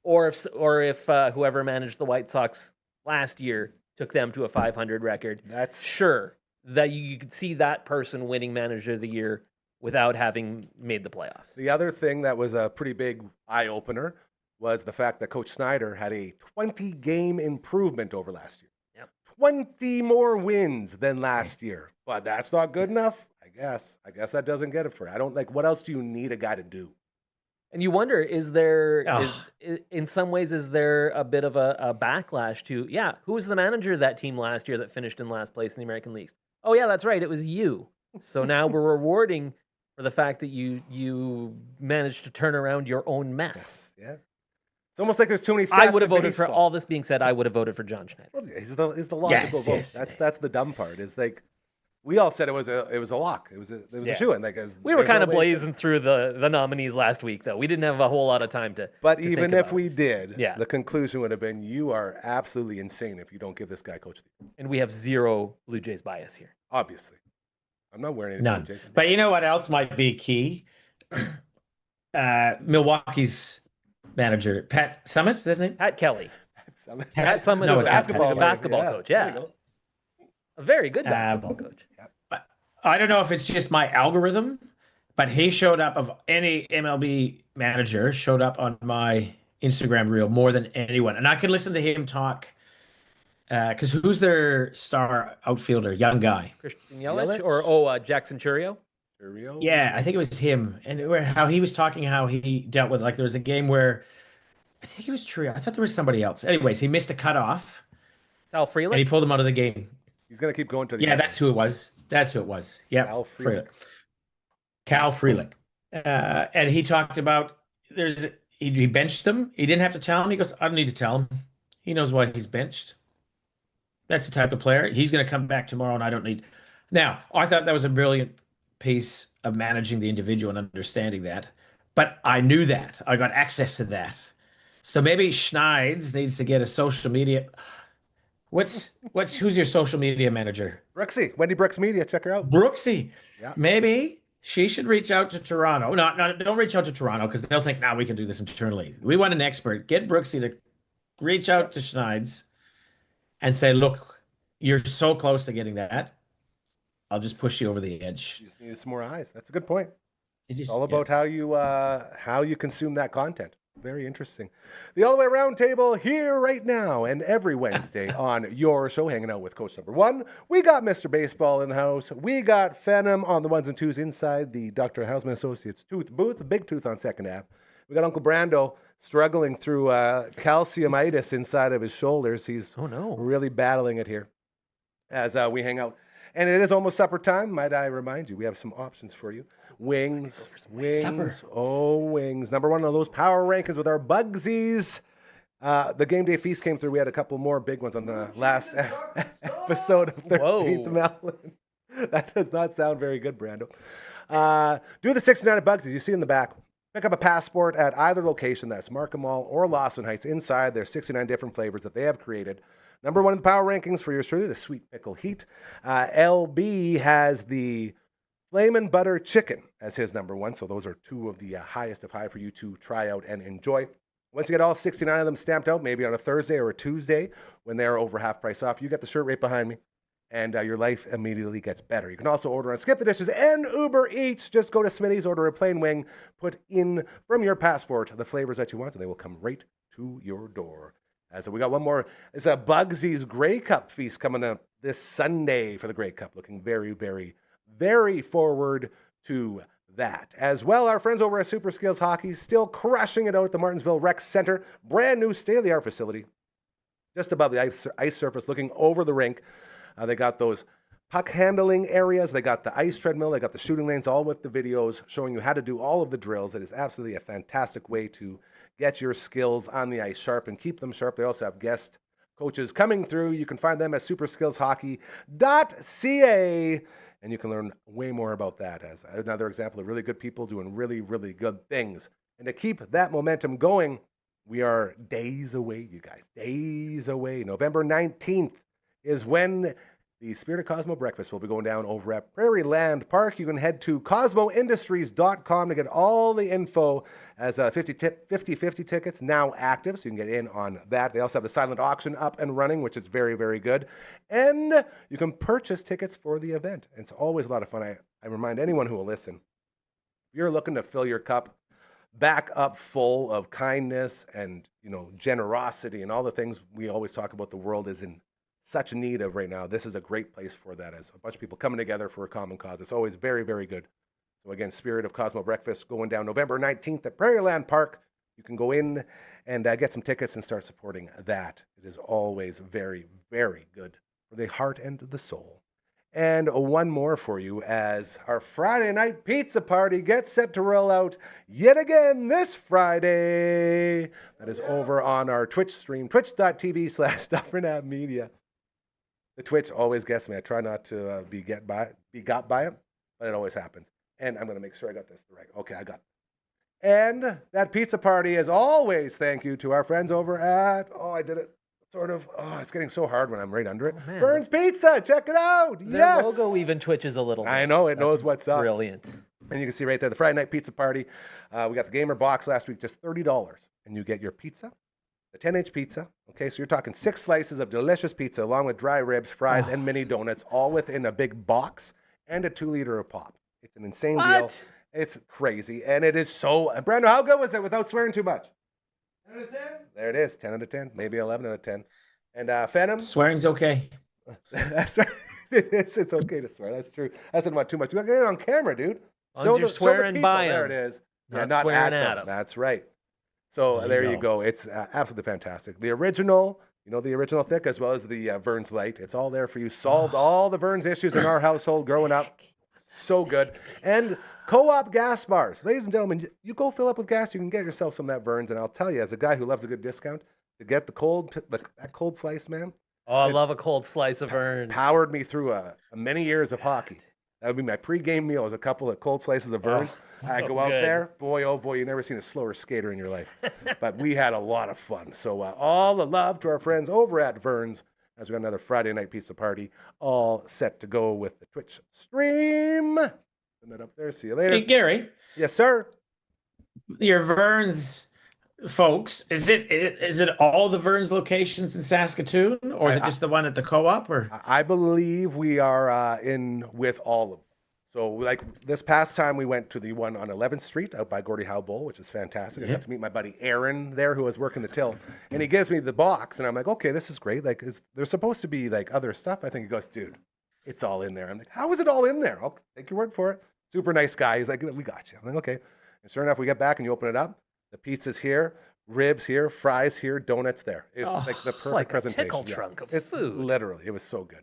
or if whoever managed the White Sox last year took them to a 500 record, that's sure that you could see that person winning manager of the year without having made the playoffs. The other thing that was a pretty big eye opener was the fact that Coach Snyder had a 20-game improvement over last year. 20 more wins than last year. But that's not good enough, I guess. I guess that doesn't get it for you. I don't what else do you need a guy to do? And you wonder, in some ways, is there a bit of a backlash to, who was the manager of that team last year that finished in last place in the American Leagues? Oh, yeah, that's right. It was you. So now we're rewarding for the fact that you managed to turn around your own mess. Yeah. It's almost like there's too many stats. I would have voted for, all this being said, I would have voted for John Schneider. Well, he's the logical vote. Yes. That's the dumb part. Is we all said it was a lock. It was a shoo-in. We were kind of blazing through the nominees last week, though. We didn't have a whole lot of time to. But to even if we did, the conclusion would have been you are absolutely insane if you don't give this guy coach of the year. And we have zero Blue Jays bias here. Obviously. I'm not wearing any None. Blue Jays. But you know what else might be key? Milwaukee's manager, Pat Summit, is his name? Pat Kelly. Pat, Summit no, is it's not basketball, Pat a basketball coach. There Yeah, you go. a very good basketball coach. I don't know if it's just my algorithm, but he showed up of any MLB manager showed up on my Instagram reel more than anyone. And I can listen to him talk because who's their star outfielder, young guy? Christian Yelich, Yelich? or Jackson Churio. Yeah, I think it was him. And how he was talking how he dealt with like there was a game where I think it was Trio. I thought there was somebody else. Anyways, he missed a cutoff Sal and he Frelick. pulled him out of the game. He's gonna keep going to the Yeah, end. that's who it was. That's who it was. Yeah, Cal Frelick. Cal Frelick. And he talked about he benched him. He didn't have to tell him. He goes, I don't need to tell him. He knows why he's benched. That's the type of player. He's going to come back tomorrow, and I don't need. Now, I thought that was a brilliant piece of managing the individual and understanding that. But I knew that. I got access to that. So maybe Schneids needs to get a social media. Who's your social media manager? Brooksy, Wendy Brooks Media. Check her out. Brooksy. Yeah. Maybe she should reach out to Toronto. No, don't reach out to Toronto because they'll think, now we can do this internally. We want an expert. Get Brooksy to reach out to Schneids and say, look, you're so close to getting that. I'll just push you over the edge. You just need some more eyes. That's a good point. It's It's all about how you consume that content. Very interesting. The All the Way Around table here right now and every Wednesday on your show, hanging out with Coach Number One. We got Mr. Baseball in the house. We got Phenom on the ones and twos inside the Dr. Hausman Associates tooth booth, a big tooth on Second Ave. We got Uncle Brando struggling through calciumitis inside of his shoulders. He's really battling it here as we hang out. And it is almost supper time. Might I remind you, we have some options for you. Wings. supper. Oh, wings. Number one on those power rankings with our Bugsies. The game day feast came through. We had a couple more big ones on the last episode of 13th Melon. That does not sound very good, Brando. Do the 69 at Bugsies. You see in the back. Pick up a passport at either location. That's Markham Mall or Lawson Heights. Inside, there's 69 different flavors that they have created. Number one in the power rankings for yours truly, the Sweet Pickle Heat. LB has the Flamin' Butter Chicken as his number one. So those are two of the highest of high for you to try out and enjoy. Once you get all 69 of them stamped out, maybe on a Thursday or a Tuesday when they're over half price off, you get the shirt right behind me, and your life immediately gets better. You can also order on Skip the Dishes and Uber Eats. Just go to Smitty's, order a plain wing, put in from your passport the flavors that you want, and they will come right to your door. So we got one more. It's a Bugsy's Grey Cup feast coming up this Sunday for the Grey Cup. Looking very, very, very forward to that. As well, our friends over at Super Skills Hockey still crushing it out at the Martinsville Rec Center. Brand new state-of-the-art facility just above the ice surface looking over the rink. They got those puck handling areas. They got the ice treadmill. They got the shooting lanes, all with the videos showing you how to do all of the drills. It is absolutely a fantastic way to get your skills on the ice sharp and keep them sharp. They also have guest coaches coming through. You can find them at superskillshockey.ca, and you can learn way more about that as another example of really good people doing really, really good things. And to keep that momentum going, we are days away, you guys, days away. November 19th is when the Spirit of Cosmo Breakfast will be going down over at Prairie Land Park. You can head to cosmoindustries.com to get all the info as 50/50 tickets now active, so you can get in on that. They also have the silent auction up and running, which is very, very good. And you can purchase tickets for the event. It's always a lot of fun. I remind anyone who will listen, if you're looking to fill your cup back up full of kindness and, generosity and all the things we always talk about the world is in such need of right now, this is a great place for that, as a bunch of people coming together for a common cause. It's always very, very good. So again, Spirit of Cosmo Breakfast going down November 19th at Prairie Land Park. You can go in and get some tickets and start supporting that. It is always very, very good for the heart and the soul. And one more for you as our Friday night pizza party gets set to roll out yet again this Friday. That is over on our Twitch stream, twitch.tv/Dufferin Ave Media. The Twitch always gets me. I try not to be got by it, but it always happens. And I'm going to make sure I got this right. Okay, I got it. And that pizza party, as always, thank you to our friends over at, I did it. sort of. Oh, it's getting so hard when I'm right under it. Oh, man. Vern's Pizza, check it out. Their Yes. logo even twitches a little bit. I know, it That's knows what's up. Brilliant. And you can see right there the Friday night pizza party. We got the gamer box last week, just $30, and you get your pizza, the 10-inch pizza. Okay, so you're talking 6 slices of delicious pizza, along with dry ribs, fries, and mini donuts, all within a big box and a 2-liter of pop. It's an insane deal. What? It's crazy, and it is so. Brando, how good was it without swearing too much? 10 out of 10. There it is, 10 out of 10, maybe 11 out of 10. And Phenom. Swearing's okay. That's right. It's okay to swear. That's true. That's not too much. You got to get it on camera, dude. As long as you're swearing people. by There them, it is. not swearing at them. them. That's right. So there you go. It's absolutely fantastic. The original, the original thick, as well as the Vern's Light. It's all there for you. Solved all the Vern's issues in our household growing up. So good. And co-op gas bars. Ladies and gentlemen, you go fill up with gas, you can get yourself some of that Vern's. And I'll tell you, as a guy who loves a good discount, to get that cold slice, man. Oh, I love a cold slice of Vern's. Powered me through many years of hockey. That would be my pregame meal, is a couple of cold slices of Vern's. I so go out good. there, boy, oh boy, you've never seen a slower skater in your life. But we had a lot of fun. So all the love to our friends over at Vern's, as we got another Friday night pizza party, all set to go with the Twitch stream. Put that up there. See you later. Hey, Gary, Yes, sir. your Vern's folks, is it all the Vern's locations in Saskatoon, or is it just the one at the co-op? Or I believe we are in with all of them. So, like this past time, we went to the one on 11th Street out by Gordie Howe Bowl, which is fantastic. I got to meet my buddy Aaron there, who was working the till, and he gives me the box, and I'm like, okay, this is great. Like, there's supposed to be like other stuff. I think he goes, dude, it's all in there. I'm like, how is it all in there? I'll take your word for it. Super nice guy. He's like, we got you. I'm like, okay. And sure enough, we get back and you open it up. The pizza's here, ribs here, fries here, donuts there. It's like the perfect like presentation. a tickle trunk of It's food. Literally, it was so good.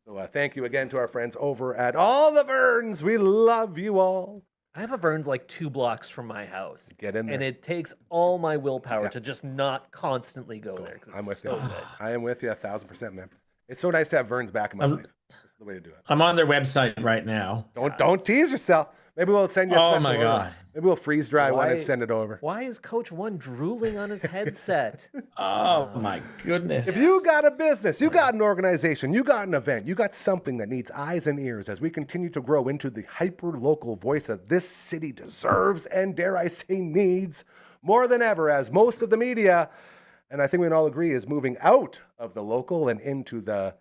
So thank you again to our friends over at all the Verns. We love you all. I have a Vern's like 2 blocks from my house. Get in there. And it takes all my willpower to just not constantly go there. 'Cause I'm it's with so you. good. I am with you 1,000%, man. It's so nice to have Verns back in my life. That's the way to do it. I'm on their website right now. Don't tease yourself. Maybe we'll send you a Oh special my order. God. Maybe we'll freeze dry one and Why- send it over. Why is Coach One drooling on his headset? Oh my goodness. If you got a business, you got an organization, you got an event, you got something that needs eyes and ears as we continue to grow into the hyper-local voice that this city deserves and, dare I say, needs more than ever, as most of the media, and I think we can all agree, is moving out of the local and into the,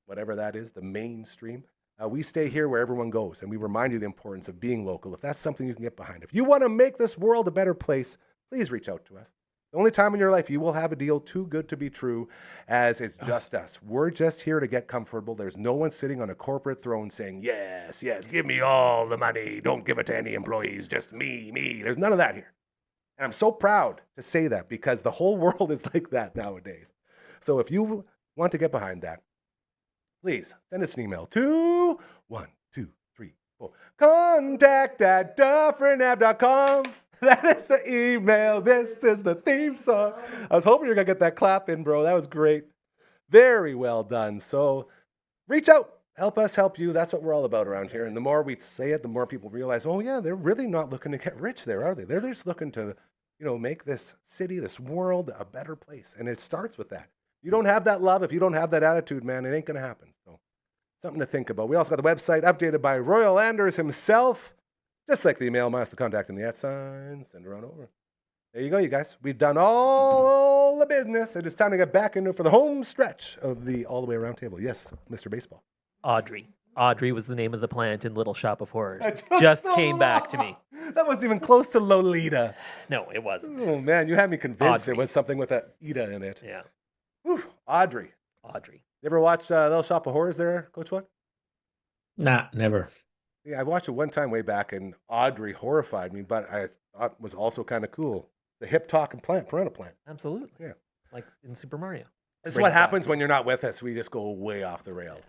whatever that is, the mainstream. We stay here where everyone goes, and we remind you the importance of being local. If that's something you can get behind. If you want to make this world a better place, please reach out to us. The only time in your life you will have a deal too good to be true, as it's just us. We're just here to get comfortable. There's no one sitting on a corporate throne saying, yes, give me all the money. Don't give it to any employees, just me. There's none of that here. And I'm so proud to say that because the whole world is like that nowadays. So if you want to get behind that, please send us an email to contact@dufferinave.com. That is the email. This is the theme song. I was hoping you were going to get that clap in, bro. That was great. Very well done. So reach out. Help us help you. That's what we're all about around here. And the more we say it, the more people realize, oh, yeah, they're really not looking to get rich there, are they? They're just looking to, make this city, this world a better place. And it starts with that. You don't have that love, if you don't have that attitude, man, it ain't going to happen. So something to think about. We also got the website updated by Royal Anders himself. Just like the email, minus the contact and the @ send her on over. There you go, you guys. We've done all the business. It is time to get back into it for the home stretch of the all the way around table. Yes, Mr. Baseball. Audrey. Audrey was the name of the plant in Little Shop of Horrors. That took Just so came back to me. long. That wasn't even close to Lolita. No, it wasn't. Oh, man, you had me convinced Audrey. it was something with a Ida in it. Yeah, Whew. Audrey. Audrey. You ever watch Little Shop of Horrors there, Coach One? Nah, never. Yeah, I watched it one time way back, and Audrey horrified me, but I thought it was also kind of cool. The hip talking piranha plant. Absolutely. Yeah. Like in Super Mario. This is Bring what it back. happens when you're not with us. We just go way off the rails.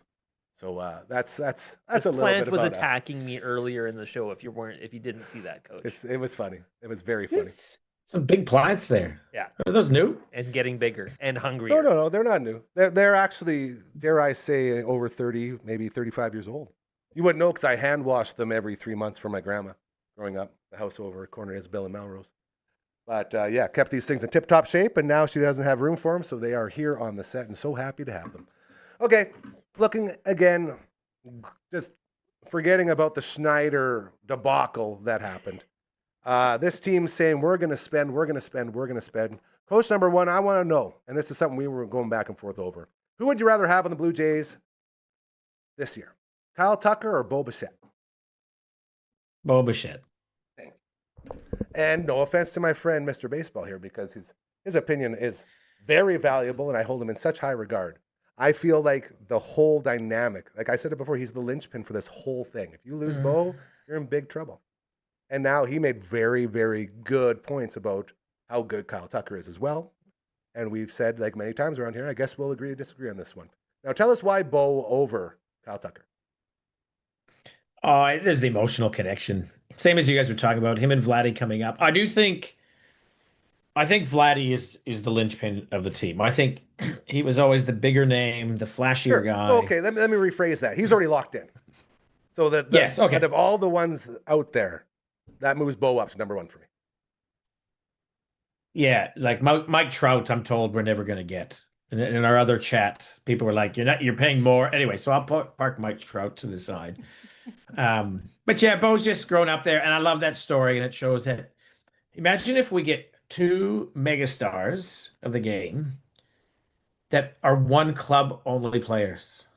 So that's a This little bit plant was about us. attacking me earlier in the show. If you didn't see that, Coach. It was funny. It was very funny. Yes. Some big plants there. Yeah. Are those new? And getting bigger and hungrier. No, they're not new. They're actually, dare I say, over 30, maybe 35 years old. You wouldn't know because I hand washed them every 3 months for my grandma growing up. The house over at corner Isabel and Melrose. But yeah, kept these things in tip-top shape, and now she doesn't have room for them, so they are here on the set, and so happy to have them. Okay, looking again, just forgetting about the Schneider debacle that happened. This team's saying, we're going to spend. Coach number one, I want to know, and this is something we were going back and forth over. Who would you rather have on the Blue Jays this year? Kyle Tucker or Bo Bichette? Bo Bichette. And no offense to my friend, Mr. Baseball here, because his opinion is very valuable, and I hold him in such high regard. I feel like the whole dynamic, like I said it before, he's the linchpin for this whole thing. If you lose Bo, you're in big trouble. And now he made very, very good points about how good Kyle Tucker is as well. And we've said, like many times around here, I guess we'll agree to disagree on this one. Now, tell us why Bo over Kyle Tucker. Oh, there's the emotional connection. Same as you guys were talking about, him and Vladdy coming up. I think Vladdy is the linchpin of the team. I think he was always the bigger name, the flashier guy. Okay, let me rephrase that. He's already locked in. So yes, okay. Out of all the ones out there, that moves Bo up to number one for me. Yeah, like Mike Trout, I'm told we're never going to get. In our other chat, people were like, you're paying more. Anyway, so I'll park Mike Trout to the side. But yeah, Bo's just grown up there, and I love that story, and it shows that. Imagine if we get two megastars of the game that are one club only players.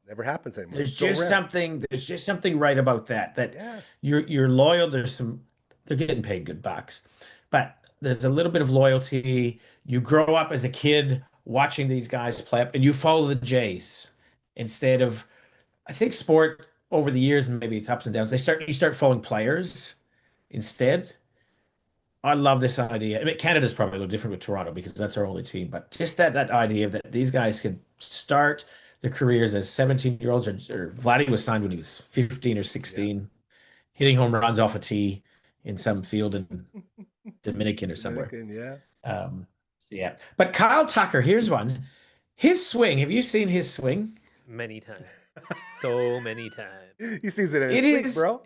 Never happens anymore. There's just something right about that. That you're loyal. They're getting paid good bucks, but there's a little bit of loyalty. You grow up as a kid watching these guys play up, and you follow the Jays instead of. I think sport over the years, and maybe it's ups and downs. You start following players instead. I love this idea. I mean, Canada's probably a little different with Toronto because that's our only team, but just that idea that these guys could start their careers as 17-year-olds, or Vladdy was signed when he was 15 or 16, hitting home runs off a tee in some field in Dominican or somewhere. Yeah. But Kyle Tucker, here's one. His swing, have you seen his swing? Many times. So many times. He sees it in his sleep, bro.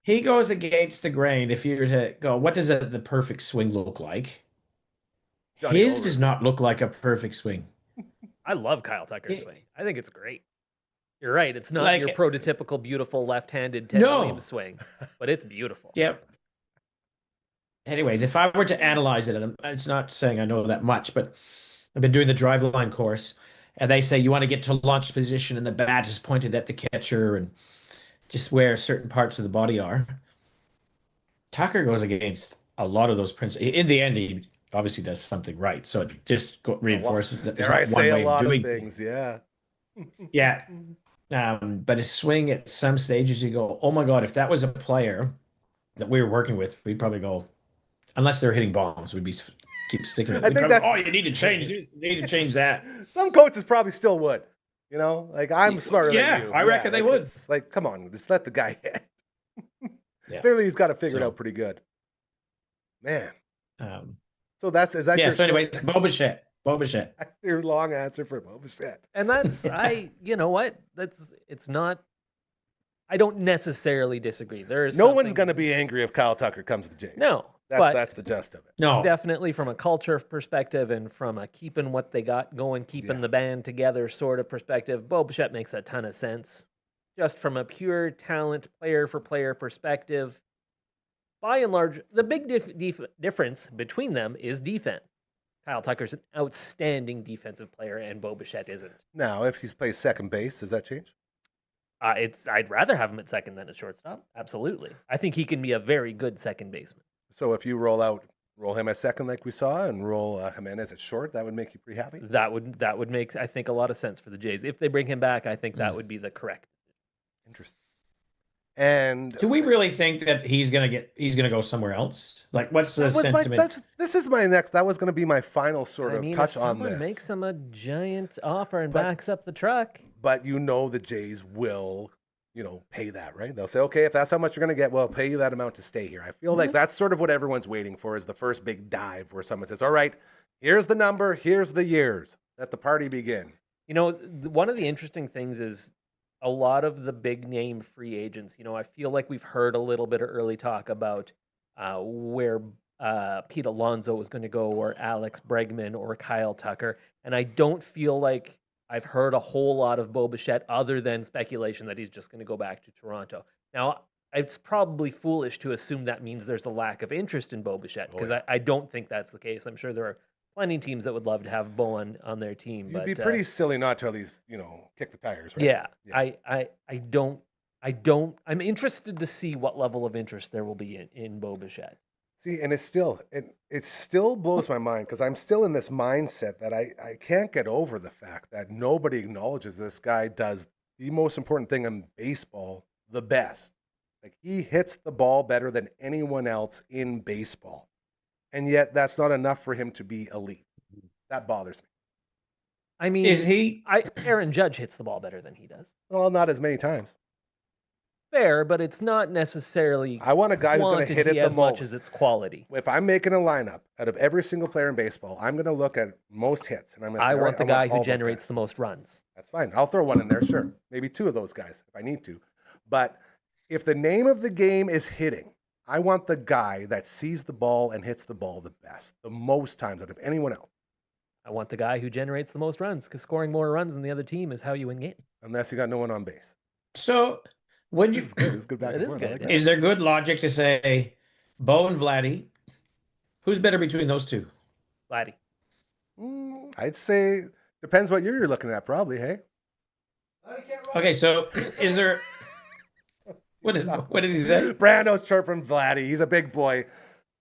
He goes against the grain. If you were to go, what does the perfect swing look like? His does not look like a perfect swing. I love Kyle Tucker's swing. I think it's great. You're right. It's not like your prototypical beautiful left-handed Ted Williams swing, but it's beautiful. Yep. Anyways, if I were to analyze it, it's not saying I know that much, but I've been doing the drive line course, and they say you want to get to launch position and the bat is pointed at the catcher and just where certain parts of the body are. Tucker goes against a lot of those principles. In the end, he obviously does something right. So it just reinforces that there's not one way of doing things. Yeah. Yeah. But his swing at some stages, you go, oh my God, if that was a player that we were working with, we'd probably go, unless they're hitting bombs, we'd keep sticking with it. You need to change that. Some coaches probably still would. You know, like I'm smarter than you. Yeah, I reckon they would. Like, come on, just let the guy hit. Yeah. Clearly, he's got it figured out pretty good. Man. So is that your... So anyway, Bo Bichette. That's your long answer for Bo Bichette. And that's, you know what? It's not... I don't necessarily disagree. No one's going to be angry if Kyle Tucker comes to the Jays. No. That's the gist of it. No. Definitely from a culture perspective and from a keeping what they got going, keeping the band together sort of perspective, Bo Bichette makes a ton of sense. Just from a pure talent, player-for-player perspective, by and large, the big difference between them is defense. Kyle Tucker's an outstanding defensive player, and Bo Bichette isn't. Now, if he plays second base, does that change? I'd rather have him at second than at shortstop. Absolutely. I think he can be a very good second baseman. So if you roll him at second like we saw and roll Jimenez at short, that would make you pretty happy? That would make, I think, a lot of sense for the Jays. If they bring him back, I think that would be the correct. Interesting. And do we really think that he's gonna go somewhere else? Like, what's the sentiment? That was gonna be my final sort of touch on this. Someone makes him a giant offer and backs up the truck. But the Jays will, pay that, right? They'll say, okay, if that's how much you're gonna get, well, I'll pay you that amount to stay here. I feel like that's sort of what everyone's waiting for, is the first big dive where someone says, all right, here's the number, here's the years. Let the party begin. One of the interesting things is a lot of the big name free agents, I feel like we've heard a little bit of early talk about where Pete Alonso was going to go, or Alex Bregman, or Kyle Tucker. And I don't feel like I've heard a whole lot of Bo Bichette other than speculation that he's just going to go back to Toronto. Now, it's probably foolish to assume that means there's a lack of interest in Bo Bichette, because I don't think that's the case. I'm sure there are plenty of teams that would love to have Bo on their team. You'd be pretty silly not to at least, kick the tires, right? Yeah. I'm interested to see what level of interest there will be in Bo Bichette. See, and it still blows my mind, because I'm still in this mindset that I can't get over the fact that nobody acknowledges this guy does the most important thing in baseball the best. Like, he hits the ball better than anyone else in baseball. And yet that's not enough for him to be elite. That bothers me. I mean, Aaron Judge hits the ball better than he does. Well, not as many times. Fair, but it's not necessarily I want a guy who's going to hit it the as most. much as it's quality. If I'm making a lineup out of every single player in baseball, I'm going to look at most hits, and I'm going to say, I want the guy who all those generates guys. the most runs. That's fine. I'll throw one in there, sure. Maybe two of those guys if I need to. But if the name of the game is hitting, I want the guy that sees the ball and hits the ball the best, the most times out of anyone else. I want the guy who generates the most runs, because scoring more runs than the other team is how you win games. Unless you got no one on base. So would you? It's good back It and is forth. good, I like yeah. that. Is there good logic to say Bo and Vladdy? Who's better between those two? Vladdy. I'd say depends what year you're looking at, probably. Hey. Okay, so is there? What did he say? Brando's chirping Vladdy. He's a big boy.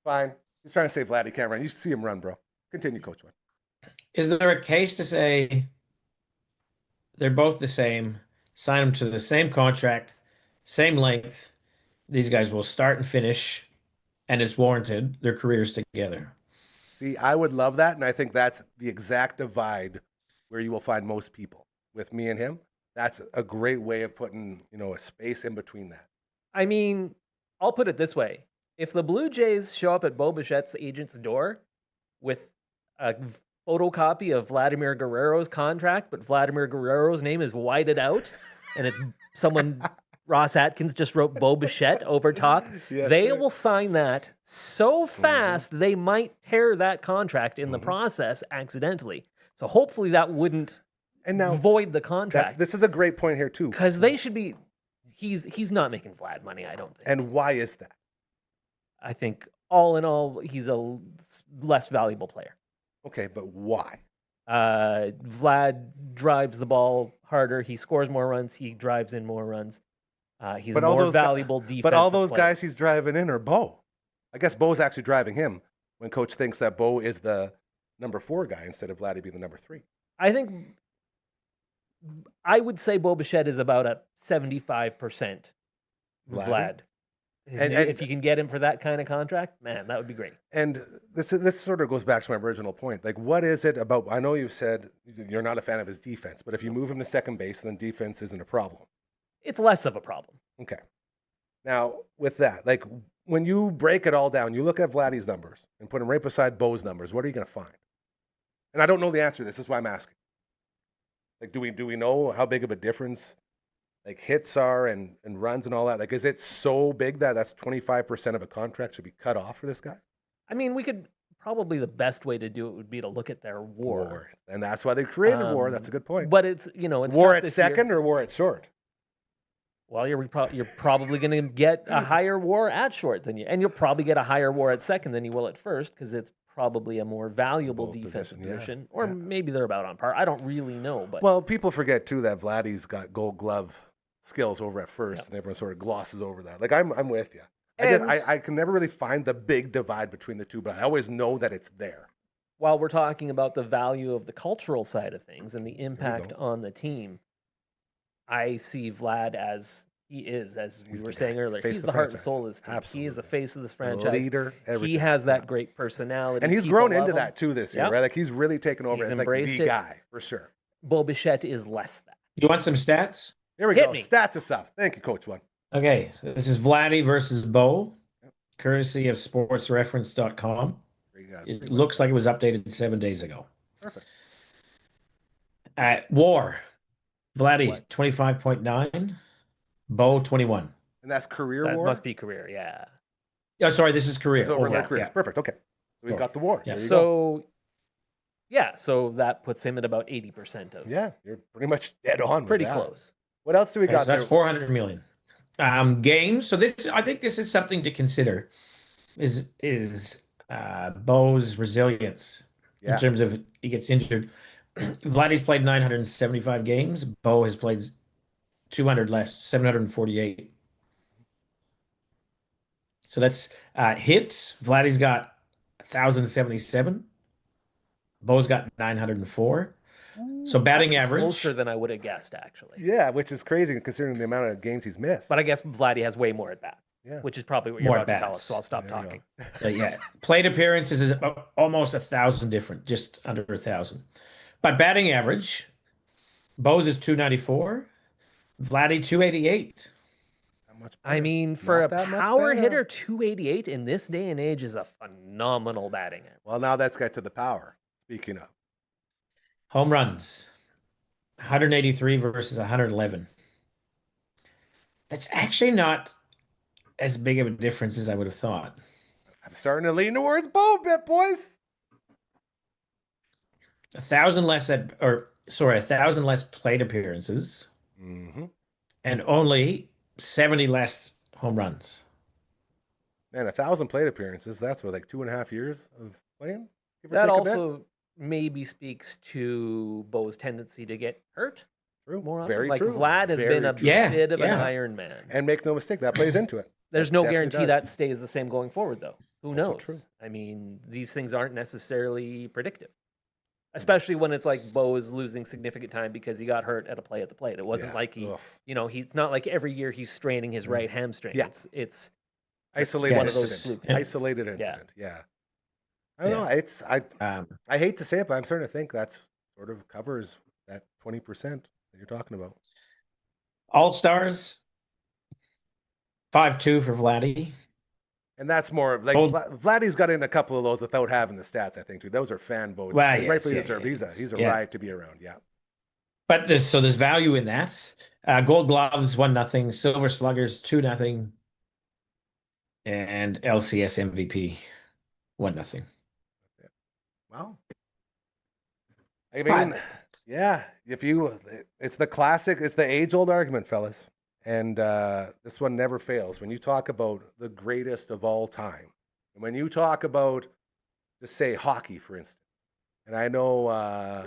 Fine. He's trying to say Vladdy can't run. You should see him run, bro. Continue, Coach One. Is there a case to say they're both the same? Sign them to the same contract, same length. These guys will start and finish, and it's warranted their careers together. See, I would love that, and I think that's the exact divide where you will find most people. With me and him, that's a great way of putting, a space in between that. I mean, I'll put it this way. If the Blue Jays show up at Bo Bichette's agent's door with a photocopy of Vladimir Guerrero's contract, but Vladimir Guerrero's name is whited out, and it's someone, Ross Atkins just wrote Bo Bichette over top, Yes, they sir. will sign that so fast they might tear that contract in the process accidentally. So hopefully that wouldn't void the contract. This is a great point here, too. Because they should be, he's not making Vlad money, I don't think. And why is that? I think all in all, he's a less valuable player. Okay, but why? Vlad drives the ball harder. He scores more runs. He drives in more runs. He's a more valuable defensive But all those player. guys he's driving in are Bo. I guess Bo's actually driving him when Coach thinks that Bo is the number 4 guy instead of Vladdy being the number 3. I think I would say Bo Bichette is about a 75% Vlad. And if you can get him for that kind of contract, man, that would be great. And this sort of goes back to my original point. Like, what is it about? I know you said you're not a fan of his defense, but if you move him to second base, then defense isn't a problem. It's less of a problem. Okay. Now, with that, like, when you break it all down, you look at Vladdy's numbers and put them right beside Bo's numbers. What are you going to find? And I don't know the answer to this. This is why I'm asking. Like, do we know how big of a difference like hits are and runs and all that? Like, is it so big that that's 25% of a contract should be cut off for this guy? I mean, we could probably, the best way to do it would be to look at their WAR. And that's why they created WAR. That's a good point. But it's, it's WAR tough at this second year. or WAR at short? Well, you're probably going to get a higher WAR at short than you, and you'll probably get a higher WAR at second than you will at first, because it's probably a more valuable defensive position. Or maybe they're about on par. I don't really know. But well, people forget too that Vladdy's got Gold Glove skills over at first, and everyone sort of glosses over that. Like, I'm with you. I can never really find the big divide between the two, but I always know that it's there. While we're talking about the value of the cultural side of things and the impact on the team, I see Vlad as he is, as we were saying earlier. He's the heart and soul of this team. He is the face of this franchise. Leader, everything. He has that great personality. And he's grown into that too this year, right? Like, he's really taken over as like the guy, for sure. Bo Bichette is less that. You want some stats? Here we go. Stats of stuff. Thank you, Coach One. Okay, this is Vladdy versus Bo, courtesy of sportsreference.com. It looks like it was updated 7 days ago. Perfect. WAR, Vladdy 25.9, Bo 21. And that's career That WAR? must be career, yeah. Oh, sorry, this is career. It's over in their overall, careers. yeah. Perfect. Okay. So he's got the war. Yeah. There you go. So, yeah, so that puts him at about 80% of. Yeah, you're pretty much dead on. Pretty with that. close. What else do we Okay, got so that's there? 400 million. Games. So I think this is something to consider. Is Bo's resilience in Yeah. terms of he gets injured. Vladdy's played 975 games. Bo has played 200 less, 748. So that's hits. Vladdy's got 1,077. Bo's got 904. So batting That's average. closer than I would have guessed, actually. Yeah, which is crazy considering the amount of games he's missed. But I guess Vladdy has way more at bats, Yeah. which is probably what you're More about to tell at-bats. us. So I'll stop There you talking. So yeah, plate appearances is about almost 1,000 different, just under 1,000. But batting average, Bo's is 294, Vladdy 288. Not much I better. mean, for Not a that much power better. hitter, 288 in this day and age is a phenomenal batting average. Well, now let's get to the power. Speaking of. Home runs, 183 versus 111. That's actually not as big of a difference as I would have thought. I'm starting to lean towards Bo a bit, boys. 1,000 less a 1,000 less plate appearances Mm-hmm. and only 70 less home runs. Man, 1,000 plate appearances. That's what, like 2.5 years of playing? Give or That take a bit? also maybe speaks to Bo's tendency to get hurt True. more often. Very Like true. Vlad has been Very a true. Yeah, bit of an yeah. Iron Man. And make no mistake, that plays into it. There's That no definitely guarantee does. that stays the same going forward, though. Who Also knows? true. I mean, these things aren't necessarily predictive, especially when it's like Bo is losing significant time because he got hurt at a play at the plate. It wasn't Yeah. like he, Ugh. he's not like every year he's straining his right hamstring. Yeah. It's Isolated one of those incident. fluke Isolated things. Yeah. incident. Yeah. I don't know. I hate to say it, but I'm starting to think that's sort of covers that 20% that you're talking about. All-Stars, 5-2 for Vladdy. And that's more of like Old- Vladdy's got in a couple of those without having the stats, I think, too. Those are fan votes. Well, and yes, rightfully yeah, deserved. yeah, He's a yeah. riot to be around. Yeah. But there's value in that. Gold Gloves 1-0, Silver Sluggers 2-0, and LCS MVP 1-0. Wow. I mean, yeah, it's the classic, it's the age-old argument, fellas. And this one never fails. When you talk about the greatest of all time, and when you talk about, just say hockey, for instance, and I know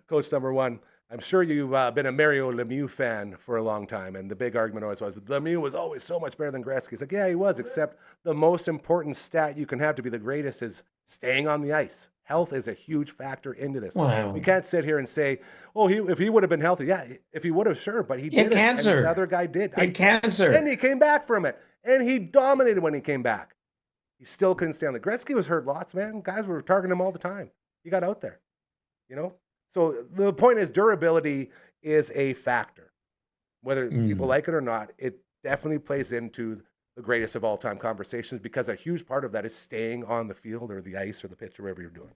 Coach number one, I'm sure you've been a Mario Lemieux fan for a long time, and the big argument always was, Lemieux was always so much better than Gretzky. It's like, yeah, he was, except the most important stat you can have to be the greatest is staying on the ice. Health is a huge factor into this. Wow. We can't sit here and say, oh, if he would have been healthy, yeah, if he would have, sure, but he had didn't. cancer. And the other guy did. He had cancer. And he came back from it, and he dominated when he came back. He still couldn't stay on the. Gretzky was hurt lots, man. Guys were targeting him all the time. He got out there, you know. So the point is, durability is a factor. Whether people like it or not, it definitely plays into the greatest of all time conversations because a huge part of that is staying on the field or the ice or the pitch or whatever you're doing.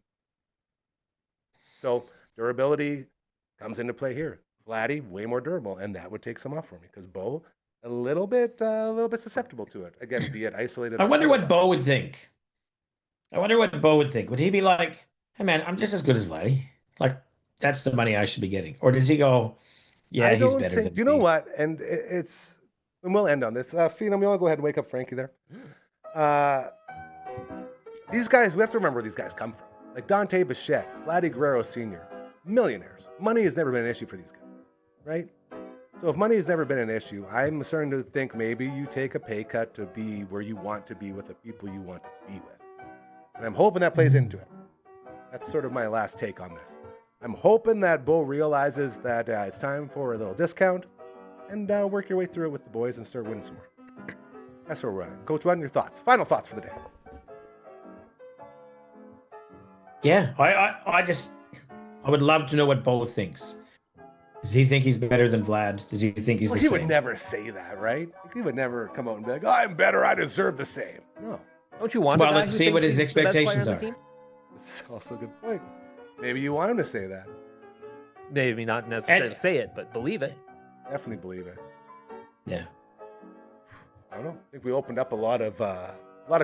So durability comes into play here. Vladdy, way more durable, and that would take some off for me because Bo, a little bit susceptible to it. Again, be it isolated. I or wonder what otherwise. Bo would think. Would he be like, hey, man, I'm just as good as Vladdy? Like, that's the money I should be getting. Or does he go, yeah, I he's don't better think, than do you know me. what? And and we'll end on this. Phenom, you want to go ahead and wake up Frankie there? These guys, we have to remember where these guys come from. Like Dante Bichette, Vladdy Guerrero Sr., millionaires. Money has never been an issue for these guys, right? So if money has never been an issue, I'm starting to think maybe you take a pay cut to be where you want to be with the people you want to be with. And I'm hoping that plays into it. That's sort of my last take on this. I'm hoping that Bo realizes that it's time for a little discount and work your way through it with the boys and start winning some more. That's where we're at. Coach One, your thoughts? Final thoughts for the day. Yeah, I would love to know what Bo thinks. Does he think he's better than Vlad? Does he think he's Well, the he same? would never say that, right? He would never come out and be like, I'm better, I deserve the same. No. Don't you want? Well, a guy let's who see what thinks his he's the best player expectations on the are. team? That's also a good point. Maybe you want him to say that. Maybe not necessarily say it, but believe it. Definitely believe it. Yeah. don't know. I think we opened up a lot of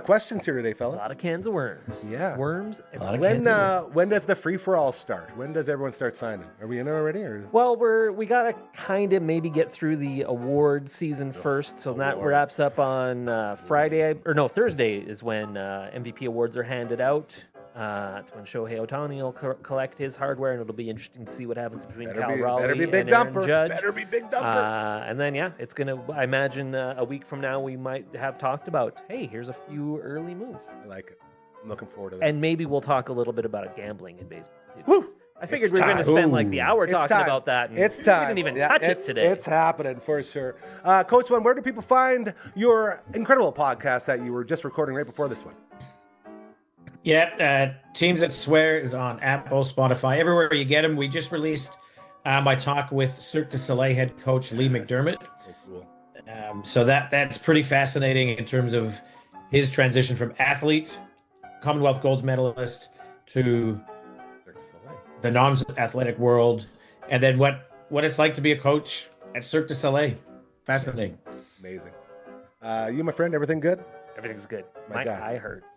questions here today, A fellas. lot of cans of worms. Yeah. Worms. A lot of everywhere. cans. When does the free for all start? When does everyone start signing? Are we in already? Or? Well, we gotta kind of maybe get through the award season first, so that awards. wraps up on Thursday is when MVP awards are handed out. That's when Shohei Ohtani will collect his hardware, and it'll be interesting to see what happens between Cal Raleigh better be big and Aaron dumper. Judge. Better be big dumper. And then it's gonna. I imagine a week from now we might have talked about. Hey, here's a few early moves, I like it. I'm looking forward to that. and maybe we'll talk a little bit about gambling in baseball too. Woo! I figured It's we were going to time. spend like the hour It's talking time. about that. And It's time. We didn't even Yeah, touch it today. It's happening for sure. Coach One, where do people find your incredible podcast that you were just recording right before this one? Yeah, Teams That Swear is on Apple, Spotify, everywhere you get them. We just released my talk with Cirque du Soleil head coach Lee McDermott. Oh, cool. So that's pretty fascinating in terms of his transition from athlete, Commonwealth gold medalist, to Cirque du Soleil. the non-athletic world, and then what it's like to be a coach at Cirque du Soleil. Fascinating. Amazing. You, my friend, everything good? Everything's good. My My guy. eye hurts.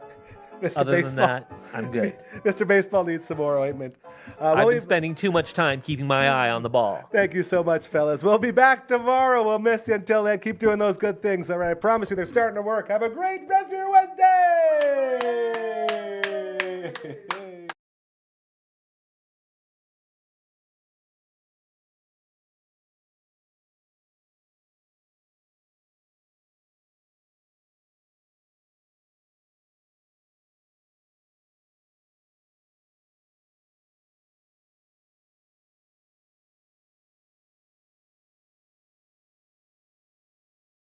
Mr. Other Baseball. than that, I'm good. Mr. Baseball needs some more ointment. I've been spending too much time keeping my eye on the ball. Thank you so much, fellas. We'll be back tomorrow. We'll miss you until then. Keep doing those good things. All right. I promise you they're starting to work. Have a great rest of your Wednesday.